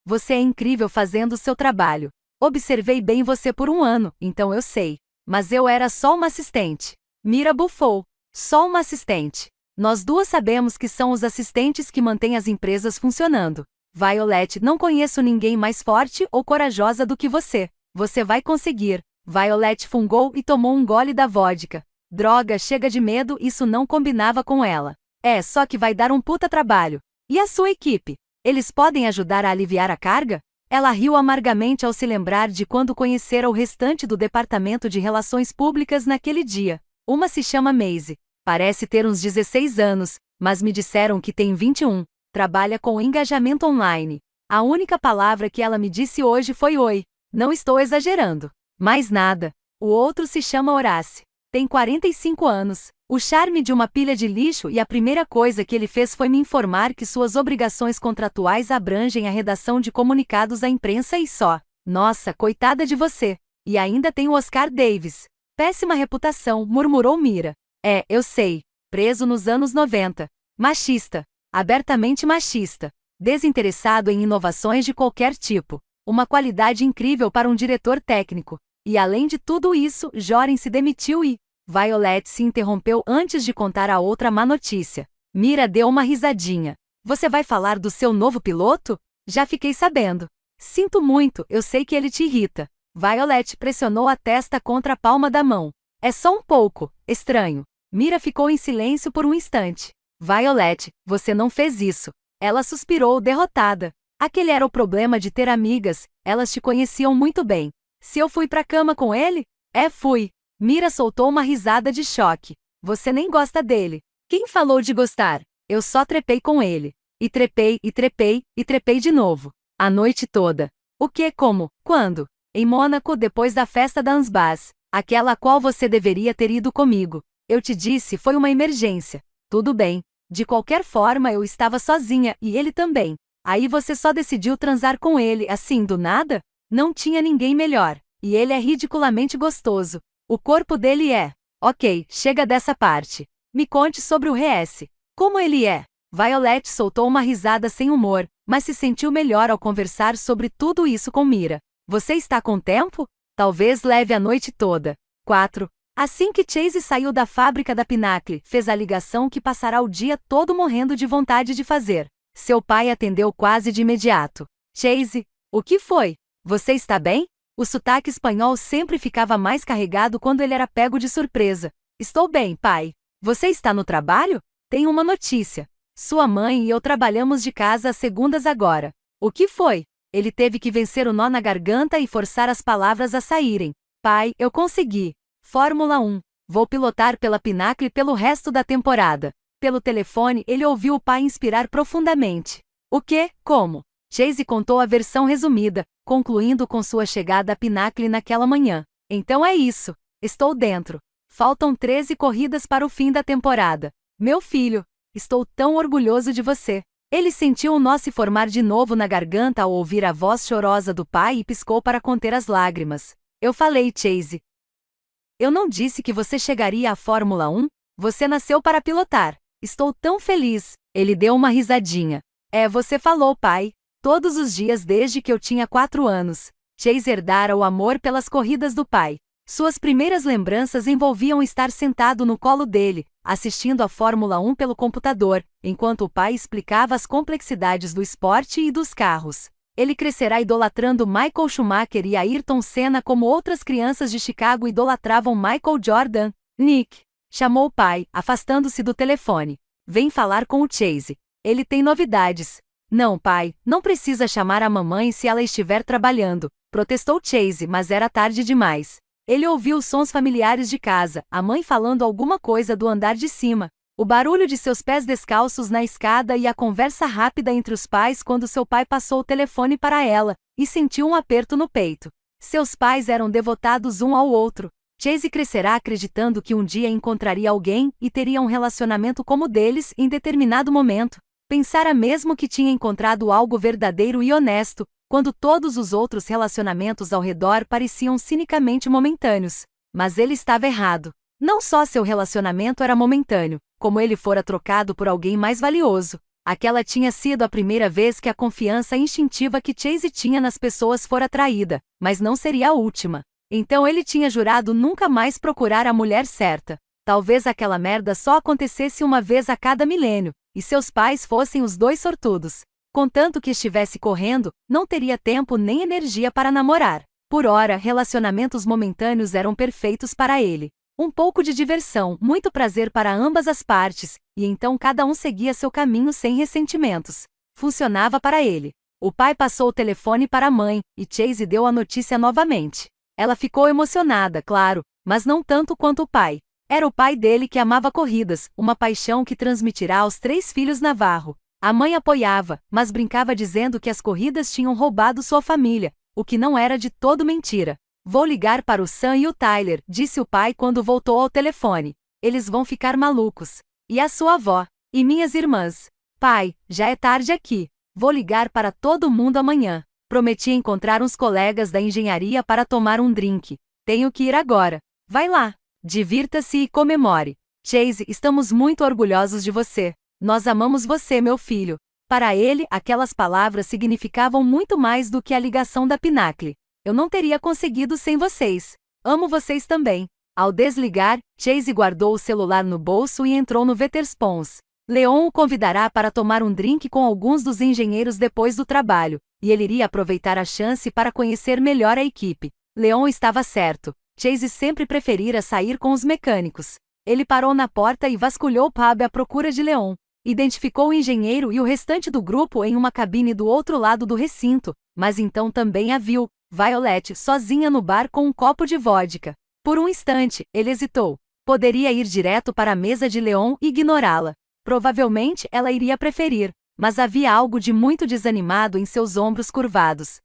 Você é incrível fazendo o seu trabalho. Observei bem você por um ano, então eu sei. Mas eu era só uma assistente. Mira bufou. Só uma assistente. Nós duas sabemos que são os assistentes que mantêm as empresas funcionando. Violet, não conheço ninguém mais forte ou corajosa do que você. Você vai conseguir. Violet fungou e tomou um gole da vodka. Droga, chega de medo, isso não combinava com ela. É, só que vai dar um puta trabalho. E a sua equipe? Eles podem ajudar a aliviar a carga? Ela riu amargamente ao se lembrar de quando conhecera o restante do departamento de relações públicas naquele dia. Uma se chama Maisie. Parece ter uns 16 anos, mas me disseram que tem 21. Trabalha com engajamento online. A única palavra que ela me disse hoje foi oi. Não estou exagerando. Mais nada. O outro se chama Horace. Tem 45 anos. O charme de uma pilha de lixo e a primeira coisa que ele fez foi me informar que suas obrigações contratuais abrangem a redação de comunicados à imprensa e só. Nossa, coitada de você. E ainda tem o Oscar Davis. Péssima reputação, murmurou Mira. É, eu sei. Preso nos anos 90. Machista. Abertamente machista. Desinteressado em inovações de qualquer tipo. Uma qualidade incrível para um diretor técnico. E além de tudo isso, Joren se demitiu e... Violet se interrompeu antes de contar a outra má notícia. Mira deu uma risadinha. Você vai falar do seu novo piloto? Já fiquei sabendo. Sinto muito, eu sei que ele te irrita. Violet pressionou a testa contra a palma da mão. É só um pouco, estranho. Mira ficou em silêncio por um instante. Violet, você não fez isso. Ela suspirou derrotada. Aquele era o problema de ter amigas, elas te conheciam muito bem. Se eu fui pra cama com ele? Fui. Mira soltou uma risada de choque. Você nem gosta dele. Quem falou de gostar? Eu só trepei com ele. E trepei, e trepei, e trepei de novo. A noite toda. O que, como, quando? Em Mônaco, depois da festa da Ansbach. Aquela a qual você deveria ter ido comigo. Eu te disse, foi uma emergência. Tudo bem. De qualquer forma, eu estava sozinha, e ele também. Aí você só decidiu transar com ele, assim, do nada? Não tinha ninguém melhor. E ele é ridiculamente gostoso. O corpo dele é. Ok, chega dessa parte. Me conte sobre o RS. Como ele é? Violet soltou uma risada sem humor, mas se sentiu melhor ao conversar sobre tudo isso com Mira. Você está com tempo? Talvez leve a noite toda. 4. Assim que Chase saiu da fábrica da Pinnacle, fez a ligação que passará o dia todo morrendo de vontade de fazer. Seu pai atendeu quase de imediato. Chase, o que foi? Você está bem? O sotaque espanhol sempre ficava mais carregado quando ele era pego de surpresa. Estou bem, pai. Você está no trabalho? Tenho uma notícia. Sua mãe e eu trabalhamos de casa às segundas agora. O que foi? Ele teve que vencer o nó na garganta e forçar as palavras a saírem. Pai, eu consegui. Fórmula 1. Vou pilotar pela Pinnacle pelo resto da temporada. Pelo telefone, ele ouviu o pai inspirar profundamente. O quê? Como? Chase contou a versão resumida, concluindo com sua chegada à Pinnacle naquela manhã. Então é isso. Estou dentro. Faltam 13 corridas para o fim da temporada. Meu filho, estou tão orgulhoso de você. Ele sentiu um nó se formar de novo na garganta ao ouvir a voz chorosa do pai e piscou para conter as lágrimas. Eu falei, Chase. Eu não disse que você chegaria à Fórmula 1? Você nasceu para pilotar. Estou tão feliz. Ele deu uma risadinha. Você falou, pai. Todos os dias desde que eu tinha 4 anos. Chase herdara o amor pelas corridas do pai. Suas primeiras lembranças envolviam estar sentado no colo dele, assistindo a Fórmula 1 pelo computador, enquanto o pai explicava as complexidades do esporte e dos carros. Ele crescerá idolatrando Michael Schumacher e Ayrton Senna como outras crianças de Chicago idolatravam Michael Jordan. Nick, chamou o pai, afastando-se do telefone. Vem falar com o Chase. Ele tem novidades. Não, pai, não precisa chamar a mamãe se ela estiver trabalhando, protestou Chase, mas era tarde demais. Ele ouviu os sons familiares de casa, a mãe falando alguma coisa do andar de cima, o barulho de seus pés descalços na escada e a conversa rápida entre os pais quando seu pai passou o telefone para ela, e sentiu um aperto no peito. Seus pais eram devotados um ao outro. Chase crescerá acreditando que um dia encontraria alguém e teria um relacionamento como o deles em determinado momento. Pensara mesmo que tinha encontrado algo verdadeiro e honesto, quando todos os outros relacionamentos ao redor pareciam cinicamente momentâneos. Mas ele estava errado. Não só seu relacionamento era momentâneo, como ele fora trocado por alguém mais valioso. Aquela tinha sido a primeira vez que a confiança instintiva que Chase tinha nas pessoas fora traída, mas não seria a última. Então ele tinha jurado nunca mais procurar a mulher certa. Talvez aquela merda só acontecesse uma vez a cada milênio, e seus pais fossem os dois sortudos. Contanto que estivesse correndo, não teria tempo nem energia para namorar. Por ora, relacionamentos momentâneos eram perfeitos para ele. Um pouco de diversão, muito prazer para ambas as partes, e então cada um seguia seu caminho sem ressentimentos. Funcionava para ele. O pai passou o telefone para a mãe, e Chase deu a notícia novamente. Ela ficou emocionada, claro, mas não tanto quanto o pai. Era o pai dele que amava corridas, uma paixão que transmitirá aos 3 filhos Navarro. A mãe apoiava, mas brincava dizendo que as corridas tinham roubado sua família, o que não era de todo mentira. Vou ligar para o Sam e o Tyler, disse o pai quando voltou ao telefone. Eles vão ficar malucos. E a sua avó? E minhas irmãs? Pai, já é tarde aqui. Vou ligar para todo mundo amanhã. Prometi encontrar uns colegas da engenharia para tomar um drink. Tenho que ir agora. Vai lá. Divirta-se e comemore. Chase, estamos muito orgulhosos de você. Nós amamos você, meu filho. Para ele, aquelas palavras significavam muito mais do que a ligação da Pinnacle. Eu não teria conseguido sem vocês. Amo vocês também. Ao desligar, Chase guardou o celular no bolso e entrou no Wetherspoons. Leon o convidará para tomar um drink com alguns dos engenheiros depois do trabalho, e ele iria aproveitar a chance para conhecer melhor a equipe. Leon estava certo. Chase sempre preferira sair com os mecânicos. Ele parou na porta e vasculhou o pub à procura de Leon. Identificou o engenheiro e o restante do grupo em uma cabine do outro lado do recinto, mas então também a viu, Violet, sozinha no bar com um copo de vodka. Por um instante, ele hesitou. Poderia ir direto para a mesa de Leon e ignorá-la. Provavelmente ela iria preferir, mas havia algo de muito desanimado em seus ombros curvados.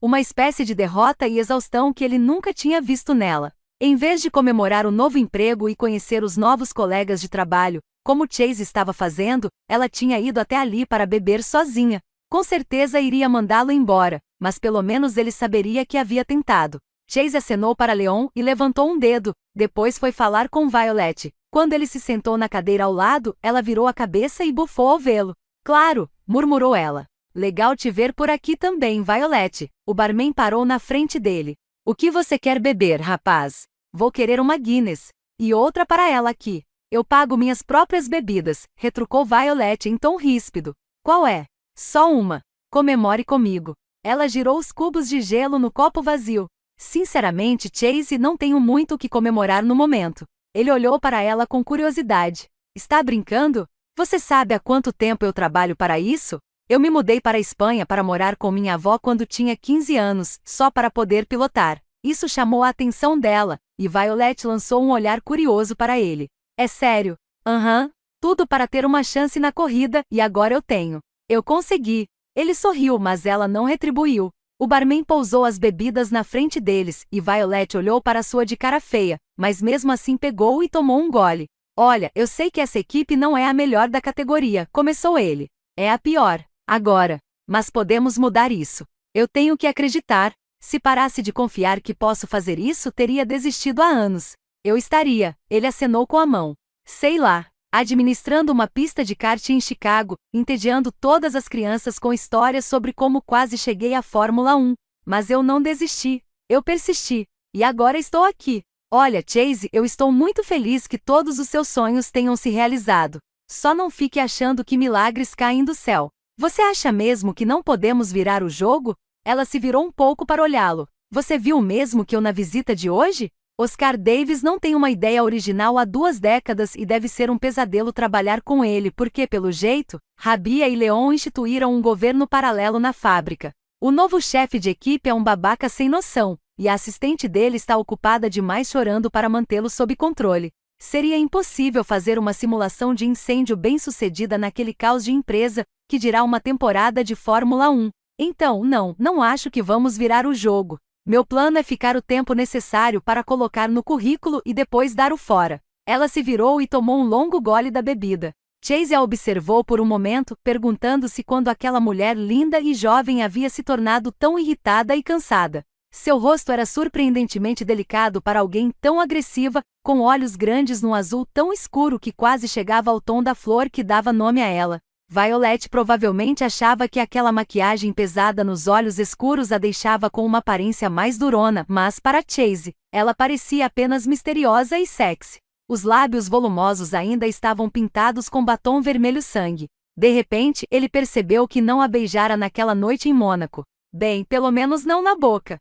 Uma espécie de derrota e exaustão que ele nunca tinha visto nela. Em vez de comemorar o novo emprego e conhecer os novos colegas de trabalho, como Chase estava fazendo, ela tinha ido até ali para beber sozinha. Com certeza iria mandá-lo embora, mas pelo menos ele saberia que havia tentado. Chase acenou para Leon e levantou um dedo, depois foi falar com Violet. Quando ele se sentou na cadeira ao lado, ela virou a cabeça e bufou ao vê-lo. Claro, murmurou ela. Legal te ver por aqui também, Violet. O barman parou na frente dele. O que você quer beber, rapaz? Vou querer uma Guinness. E outra para ela aqui. Eu pago minhas próprias bebidas, retrucou Violet em tom ríspido. Qual é? Só uma. Comemore comigo. Ela girou os cubos de gelo no copo vazio. Sinceramente, Chase, não tenho muito o que comemorar no momento. Ele olhou para ela com curiosidade. Está brincando? Você sabe há quanto tempo eu trabalho para isso? Eu me mudei para a Espanha para morar com minha avó quando tinha 15 anos, só para poder pilotar. Isso chamou a atenção dela, e Violet lançou um olhar curioso para ele. É sério? Aham. Tudo para ter uma chance na corrida, e agora eu tenho. Eu consegui. Ele sorriu, mas ela não retribuiu. O barman pousou as bebidas na frente deles, e Violet olhou para sua de cara feia, mas mesmo assim pegou e tomou um gole. Olha, eu sei que essa equipe não é a melhor da categoria, começou ele. É a pior. Agora. Mas podemos mudar isso. Eu tenho que acreditar. Se parasse de confiar que posso fazer isso, teria desistido há anos. Eu estaria. Ele acenou com a mão. Sei lá. Administrando uma pista de kart em Chicago, entediando todas as crianças com histórias sobre como quase cheguei à Fórmula 1. Mas eu não desisti. Eu persisti. E agora estou aqui. Olha, Chase, eu estou muito feliz que todos os seus sonhos tenham se realizado. Só não fique achando que milagres caem do céu. Você acha mesmo que não podemos virar o jogo? Ela se virou um pouco para olhá-lo. Você viu o mesmo que eu na visita de hoje? Oscar Davis não tem uma ideia original há 2 décadas e deve ser um pesadelo trabalhar com ele porque, pelo jeito, Rabia e Leon instituíram um governo paralelo na fábrica. O novo chefe de equipe é um babaca sem noção, e a assistente dele está ocupada demais chorando para mantê-lo sob controle. Seria impossível fazer uma simulação de incêndio bem-sucedida naquele caos de empresa, que dirá uma temporada de Fórmula 1. Então, não acho que vamos virar o jogo. Meu plano é ficar o tempo necessário para colocar no currículo e depois dar o fora. Ela se virou e tomou um longo gole da bebida. Chase a observou por um momento, perguntando-se quando aquela mulher linda e jovem havia se tornado tão irritada e cansada. Seu rosto era surpreendentemente delicado para alguém tão agressiva, com olhos grandes num azul tão escuro que quase chegava ao tom da flor que dava nome a ela. Violet provavelmente achava que aquela maquiagem pesada nos olhos escuros a deixava com uma aparência mais durona, mas para Chase, ela parecia apenas misteriosa e sexy. Os lábios volumosos ainda estavam pintados com batom vermelho sangue. De repente, ele percebeu que não a beijara naquela noite em Mônaco. Bem, pelo menos não na boca.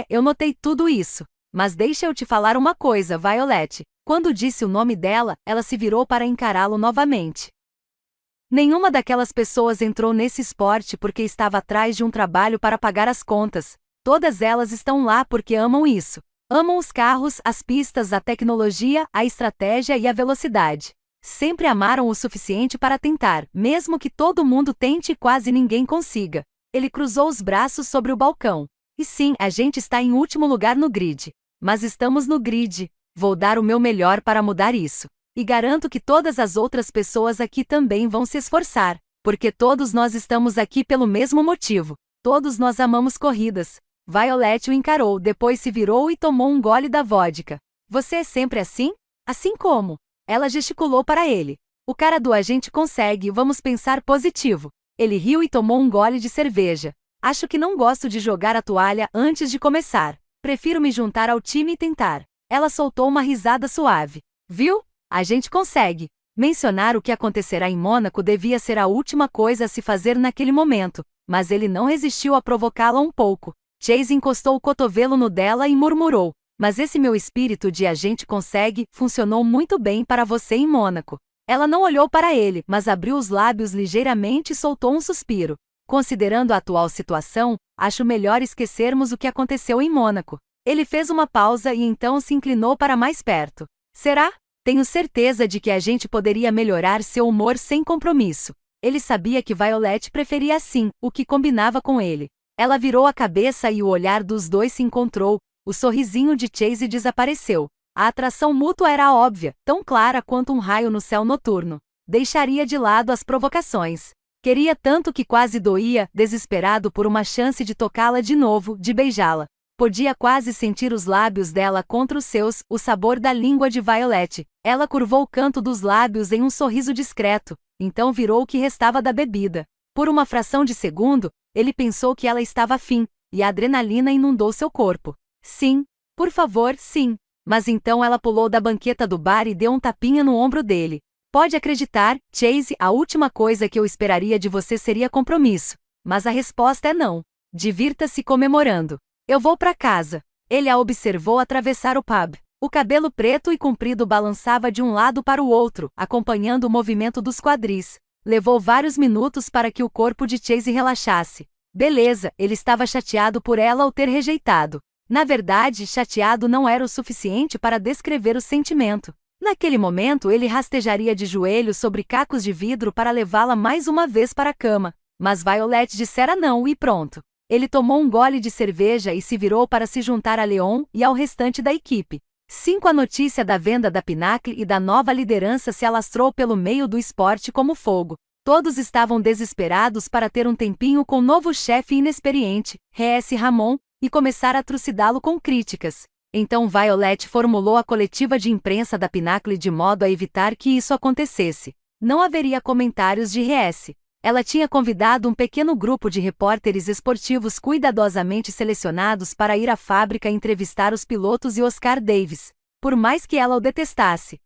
Eu notei tudo isso. Mas deixa eu te falar uma coisa, Violet. Quando disse o nome dela, ela se virou para encará-lo novamente. Nenhuma daquelas pessoas entrou nesse esporte porque estava atrás de um trabalho para pagar as contas. Todas elas estão lá porque amam isso. Amam os carros, as pistas, a tecnologia, a estratégia e a velocidade. Sempre amaram o suficiente para tentar, mesmo que todo mundo tente e quase ninguém consiga. Ele cruzou os braços sobre o balcão. E sim, a gente está em último lugar no grid. Mas estamos no grid. Vou dar o meu melhor para mudar isso. E garanto que todas as outras pessoas aqui também vão se esforçar, porque todos nós estamos aqui pelo mesmo motivo. Todos nós amamos corridas. Violet o encarou, depois se virou e tomou um gole da vodka. Você é sempre assim? Assim como? Ela gesticulou para ele. O cara do agente consegue, vamos pensar positivo. Ele riu e tomou um gole de cerveja. Acho que não gosto de jogar a toalha antes de começar. Prefiro me juntar ao time e tentar. Ela soltou uma risada suave. Viu? A gente consegue. Mencionar o que acontecerá em Mônaco devia ser a última coisa a se fazer naquele momento, mas ele não resistiu a provocá-la um pouco. Chase encostou o cotovelo no dela e murmurou: mas esse meu espírito de a gente consegue funcionou muito bem para você em Mônaco. Ela não olhou para ele, mas abriu os lábios ligeiramente e soltou um suspiro. Considerando a atual situação, acho melhor esquecermos o que aconteceu em Mônaco. Ele fez uma pausa e então se inclinou para mais perto. Será? Tenho certeza de que a gente poderia melhorar seu humor sem compromisso. Ele sabia que Violet preferia assim, o que combinava com ele. Ela virou a cabeça e o olhar dos dois se encontrou, o sorrisinho de Chase desapareceu. A atração mútua era óbvia, tão clara quanto um raio no céu noturno. Deixaria de lado as provocações. Queria tanto que quase doía, desesperado por uma chance de tocá-la de novo, de beijá-la. Podia quase sentir os lábios dela contra os seus, o sabor da língua de Violet. Ela curvou o canto dos lábios em um sorriso discreto, então virou o que restava da bebida. Por uma fração de segundo, ele pensou que ela estava afim, e a adrenalina inundou seu corpo. Sim. Por favor, sim. Mas então ela pulou da banqueta do bar e deu um tapinha no ombro dele. Pode acreditar, Chase, a última coisa que eu esperaria de você seria compromisso. Mas a resposta é não. Divirta-se comemorando. Eu vou pra casa. Ele a observou atravessar o pub. O cabelo preto e comprido balançava de um lado para o outro, acompanhando o movimento dos quadris. Levou vários minutos para que o corpo de Chase relaxasse. Beleza, ele estava chateado por ela o ter rejeitado. Na verdade, chateado não era o suficiente para descrever o sentimento. Naquele momento, ele rastejaria de joelhos sobre cacos de vidro para levá-la mais uma vez para a cama. Mas Violet dissera não e pronto. Ele tomou um gole de cerveja e se virou para se juntar a Leon e ao restante da equipe. A notícia da venda da Pinnacle e da nova liderança se alastrou pelo meio do esporte como fogo. Todos estavam desesperados para ter um tempinho com o novo chefe inexperiente, R.S. Ramon, e começar a trucidá-lo com críticas. Então Violet formulou a coletiva de imprensa da Pinnacle de modo a evitar que isso acontecesse. Não haveria comentários de R.S. Ela tinha convidado um pequeno grupo de repórteres esportivos cuidadosamente selecionados para ir à fábrica entrevistar os pilotos e Oscar Davis, por mais que ela o detestasse.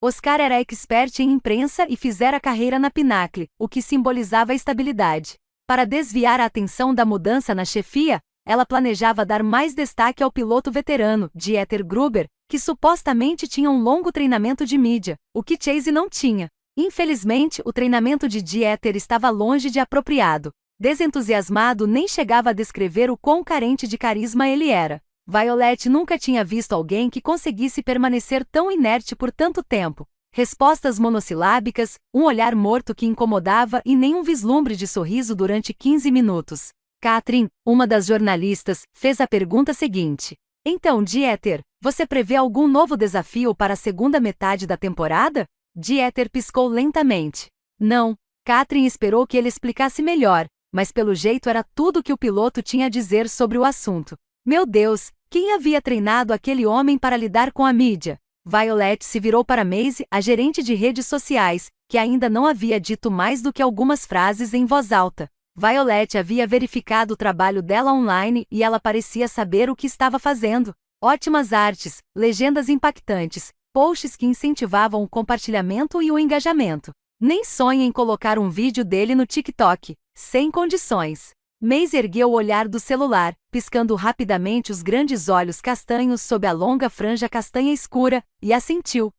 Oscar era expert em imprensa e fizera carreira na Pinnacle, o que simbolizava a estabilidade. Para desviar a atenção da mudança na chefia, ela planejava dar mais destaque ao piloto veterano, Dieter Gruber, que supostamente tinha um longo treinamento de mídia, o que Chase não tinha. Infelizmente, o treinamento de Dieter estava longe de apropriado. Desentusiasmado, nem chegava a descrever o quão carente de carisma ele era. Violet nunca tinha visto alguém que conseguisse permanecer tão inerte por tanto tempo. Respostas monossilábicas, um olhar morto que incomodava e nenhum vislumbre de sorriso durante 15 minutos. Katrin, uma das jornalistas, fez a pergunta seguinte. Então, Dieter, você prevê algum novo desafio para a segunda metade da temporada? Dieter piscou lentamente. Não. Katrin esperou que ele explicasse melhor, mas pelo jeito era tudo que o piloto tinha a dizer sobre o assunto. Meu Deus, quem havia treinado aquele homem para lidar com a mídia? Violet se virou para Maisie, a gerente de redes sociais, que ainda não havia dito mais do que algumas frases em voz alta. Violet havia verificado o trabalho dela online e ela parecia saber o que estava fazendo. Ótimas artes, legendas impactantes, posts que incentivavam o compartilhamento e o engajamento. Nem sonhe em colocar um vídeo dele no TikTok, sem condições. Maisie ergueu o olhar do celular, piscando rapidamente os grandes olhos castanhos sob a longa franja castanha escura, e assentiu.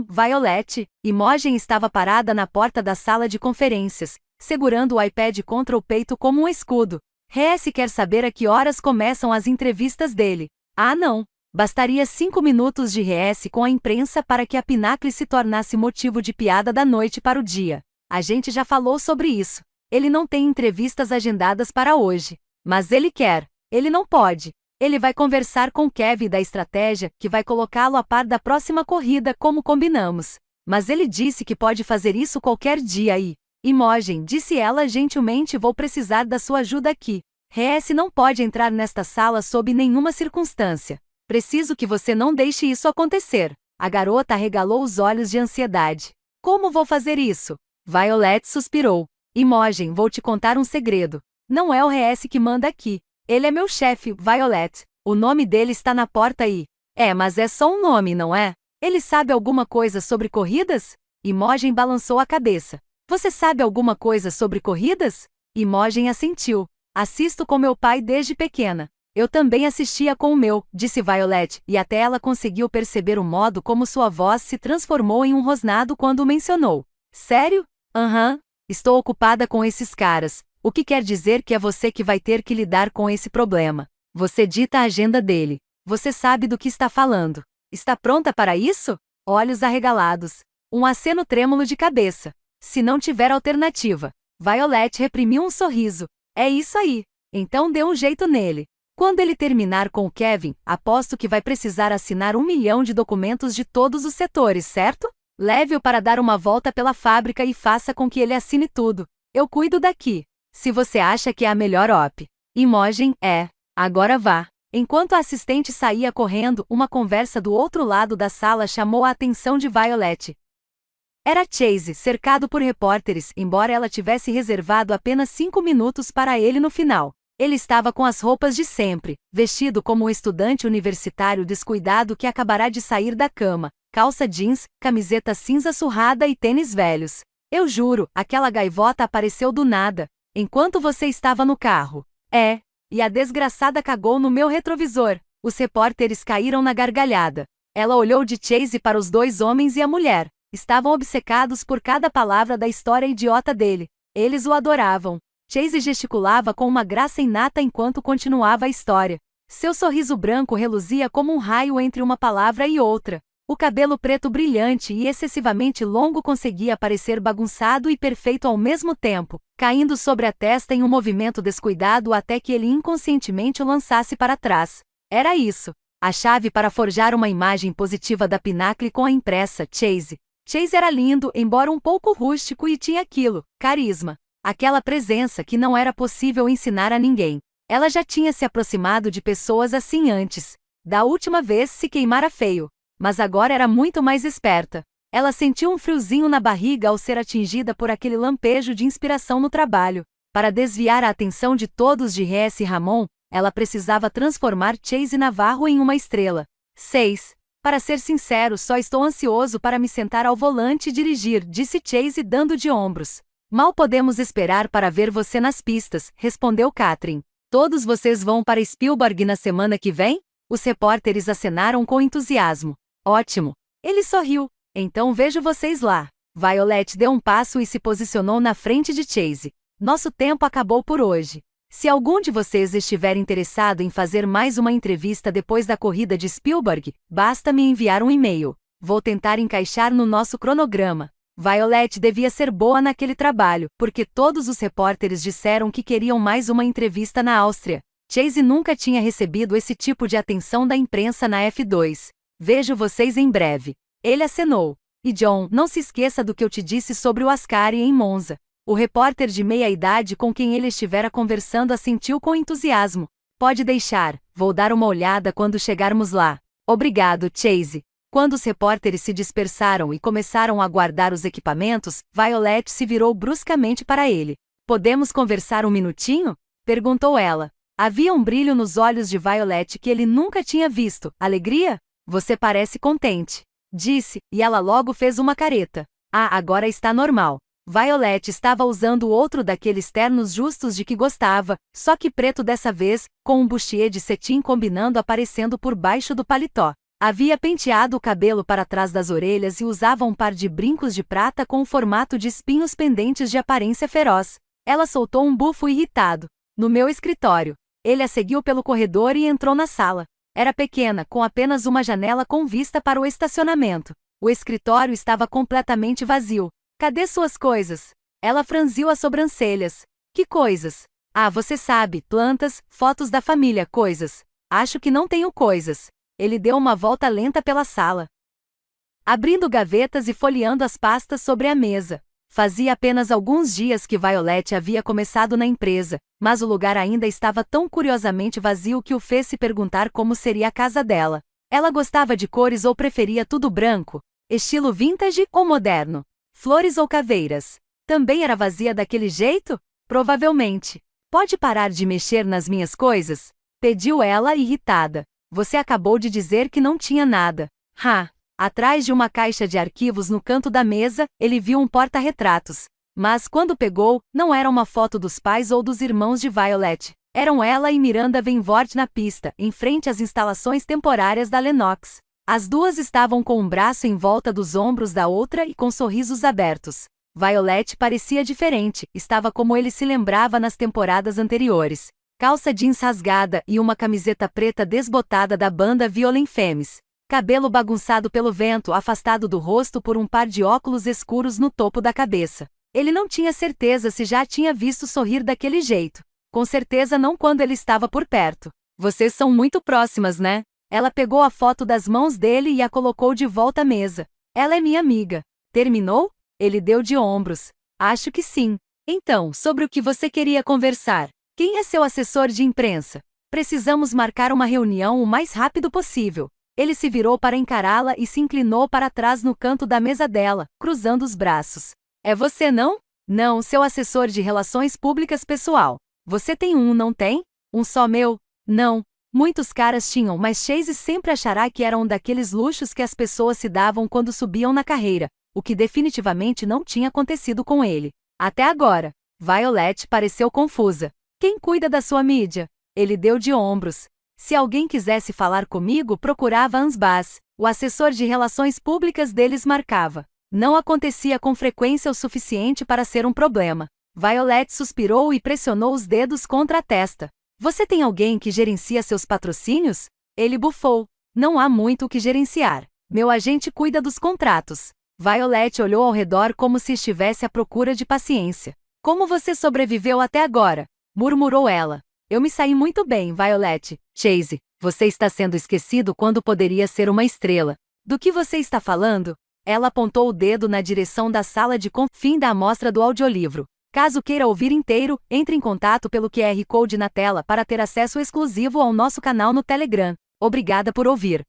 Violet. Imogen estava parada na porta da sala de conferências, segurando o iPad contra o peito como um escudo. R.S. quer saber a que horas começam as entrevistas dele. Ah, não. Bastaria 5 minutos de R.S. com a imprensa para que a Pinnacle se tornasse motivo de piada da noite para o dia. A gente já falou sobre isso. Ele não tem entrevistas agendadas para hoje. Mas ele quer. Ele não pode. Ele vai conversar com Kevin da estratégia, que vai colocá-lo a par da próxima corrida como combinamos. Mas ele disse que pode fazer isso qualquer dia e... Imogen, disse ela gentilmente, vou precisar da sua ajuda aqui. R.S. não pode entrar nesta sala sob nenhuma circunstância. Preciso que você não deixe isso acontecer. A garota arregalou os olhos de ansiedade. Como vou fazer isso? Violet suspirou. Imogen, vou te contar um segredo. Não é o R.S. que manda aqui. Ele é meu chefe, Violet. O nome dele está na porta aí. Mas é só um nome, não é? Ele sabe alguma coisa sobre corridas? Imogen balançou a cabeça. Você sabe alguma coisa sobre corridas? Imogen assentiu. Assisto com meu pai desde pequena. Eu também assistia com o meu, disse Violet, e até ela conseguiu perceber o modo como sua voz se transformou em um rosnado quando o mencionou. Sério? Estou ocupada com esses caras, o que quer dizer que é você que vai ter que lidar com esse problema. Você dita a agenda dele. Você sabe do que está falando. Está pronta para isso? Olhos arregalados. Um aceno trêmulo de cabeça. Se não tiver alternativa. Violet reprimiu um sorriso. É isso aí. Então dê um jeito nele. Quando ele terminar com o Kevin, aposto que vai precisar assinar 1 milhão de documentos de todos os setores, certo? Leve-o para dar uma volta pela fábrica e faça com que ele assine tudo. Eu cuido daqui. Se você acha que é a melhor op. Imogen, agora vá. Enquanto a assistente saía correndo, uma conversa do outro lado da sala chamou a atenção de Violet. Era Chase, cercado por repórteres, embora ela tivesse reservado apenas 5 minutos para ele no final. Ele estava com as roupas de sempre, vestido como um estudante universitário descuidado que acabará de sair da cama, calça jeans, camiseta cinza surrada e tênis velhos. Eu juro, aquela gaivota apareceu do nada, enquanto você estava no carro. E a desgraçada cagou no meu retrovisor. Os repórteres caíram na gargalhada. Ela olhou de Chase para os dois homens e a mulher. Estavam obcecados por cada palavra da história idiota dele. Eles o adoravam. Chase gesticulava com uma graça inata enquanto continuava a história. Seu sorriso branco reluzia como um raio entre uma palavra e outra. O cabelo preto brilhante e excessivamente longo conseguia parecer bagunçado e perfeito ao mesmo tempo, caindo sobre a testa em um movimento descuidado até que ele inconscientemente o lançasse para trás. Era isso. A chave para forjar uma imagem positiva da Pinnacle com a impressa Chase. Chase era lindo, embora um pouco rústico, e tinha aquilo, carisma. Aquela presença que não era possível ensinar a ninguém. Ela já tinha se aproximado de pessoas assim antes. Da última vez se queimara feio. Mas agora era muito mais esperta. Ela sentiu um friozinho na barriga ao ser atingida por aquele lampejo de inspiração no trabalho. Para desviar a atenção de todos de Rhys e Ramon, ela precisava transformar Chase Navarro em uma estrela. 6. Para ser sincero, só estou ansioso para me sentar ao volante e dirigir, disse Chase dando de ombros. Mal podemos esperar para ver você nas pistas, respondeu Katherine. Todos vocês vão para Spielberg na semana que vem? Os repórteres acenaram com entusiasmo. Ótimo. Ele sorriu. Então vejo vocês lá. Violet deu um passo e se posicionou na frente de Chase. Nosso tempo acabou por hoje. Se algum de vocês estiver interessado em fazer mais uma entrevista depois da corrida de Spielberg, basta me enviar um e-mail. Vou tentar encaixar no nosso cronograma. Violet devia ser boa naquele trabalho, porque todos os repórteres disseram que queriam mais uma entrevista na Áustria. Chase nunca tinha recebido esse tipo de atenção da imprensa na F2. Vejo vocês em breve. Ele acenou. E John, não se esqueça do que eu te disse sobre o Ascari em Monza. O repórter de meia-idade com quem ele estivera conversando assentiu com entusiasmo. Pode deixar, vou dar uma olhada quando chegarmos lá. Obrigado, Chase. Quando os repórteres se dispersaram e começaram a guardar os equipamentos, Violet se virou bruscamente para ele. Podemos conversar um minutinho? Perguntou ela. Havia um brilho nos olhos de Violet que ele nunca tinha visto. Alegria? Você parece contente. Disse, e ela logo fez uma careta. Ah, agora está normal. Violet estava usando outro daqueles ternos justos de que gostava, só que preto dessa vez, com um bustier de cetim combinando aparecendo por baixo do paletó. Havia penteado o cabelo para trás das orelhas e usava um par de brincos de prata com o formato de espinhos pendentes de aparência feroz. Ela soltou um bufo irritado. No meu escritório. Ele a seguiu pelo corredor e entrou na sala. Era pequena, com apenas uma janela com vista para o estacionamento. O escritório estava completamente vazio. Cadê suas coisas? Ela franziu as sobrancelhas. Que coisas? Ah, você sabe, plantas, fotos da família, coisas. Acho que não tenho coisas. Ele deu uma volta lenta pela sala, abrindo gavetas e folheando as pastas sobre a mesa. Fazia apenas alguns dias que Violet havia começado na empresa, mas o lugar ainda estava tão curiosamente vazio que o fez se perguntar como seria a casa dela. Ela gostava de cores ou preferia tudo branco? Estilo vintage ou moderno? Flores ou caveiras? Também era vazia daquele jeito? Provavelmente. Pode parar de mexer nas minhas coisas? Pediu ela, irritada. Você acabou de dizer que não tinha nada. Atrás de uma caixa de arquivos no canto da mesa, ele viu um porta-retratos. Mas quando pegou, não era uma foto dos pais ou dos irmãos de Violet. Eram ela e Miranda Van Voort na pista, em frente às instalações temporárias da Lennox. As duas estavam com um braço em volta dos ombros da outra e com sorrisos abertos. Violet parecia diferente, estava como ele se lembrava nas temporadas anteriores. Calça jeans rasgada e uma camiseta preta desbotada da banda Violent Femmes. Cabelo bagunçado pelo vento, afastado do rosto por um par de óculos escuros no topo da cabeça. Ele não tinha certeza se já a tinha visto sorrir daquele jeito. Com certeza não quando ele estava por perto. Vocês são muito próximas, né? Ela pegou a foto das mãos dele e a colocou de volta à mesa. Ela é minha amiga. Terminou? Ele deu de ombros. Acho que sim. Então, sobre o que você queria conversar? Quem é seu assessor de imprensa? Precisamos marcar uma reunião o mais rápido possível. Ele se virou para encará-la e se inclinou para trás no canto da mesa dela, cruzando os braços. É você não? Não, seu assessor de relações públicas pessoal. Você tem um, não tem? Um só meu? Não. Muitos caras tinham, mas Chase sempre achará que era um daqueles luxos que as pessoas se davam quando subiam na carreira, o que definitivamente não tinha acontecido com ele. Até agora. Violet pareceu confusa. Quem cuida da sua mídia? Ele deu de ombros. Se alguém quisesse falar comigo, procurava Ansbas. O assessor de relações públicas deles marcava. Não acontecia com frequência o suficiente para ser um problema. Violet suspirou e pressionou os dedos contra a testa. Você tem alguém que gerencia seus patrocínios? Ele bufou. Não há muito o que gerenciar. Meu agente cuida dos contratos. Violet olhou ao redor como se estivesse à procura de paciência. Como você sobreviveu até agora? Murmurou ela. Eu me saí muito bem, Violet. Chase, você está sendo esquecido quando poderia ser uma estrela. Do que você está falando? Ela apontou o dedo na direção da sala de fim da amostra do audiolivro. Caso queira ouvir inteiro, entre em contato pelo QR Code na tela para ter acesso exclusivo ao nosso canal no Telegram. Obrigada por ouvir.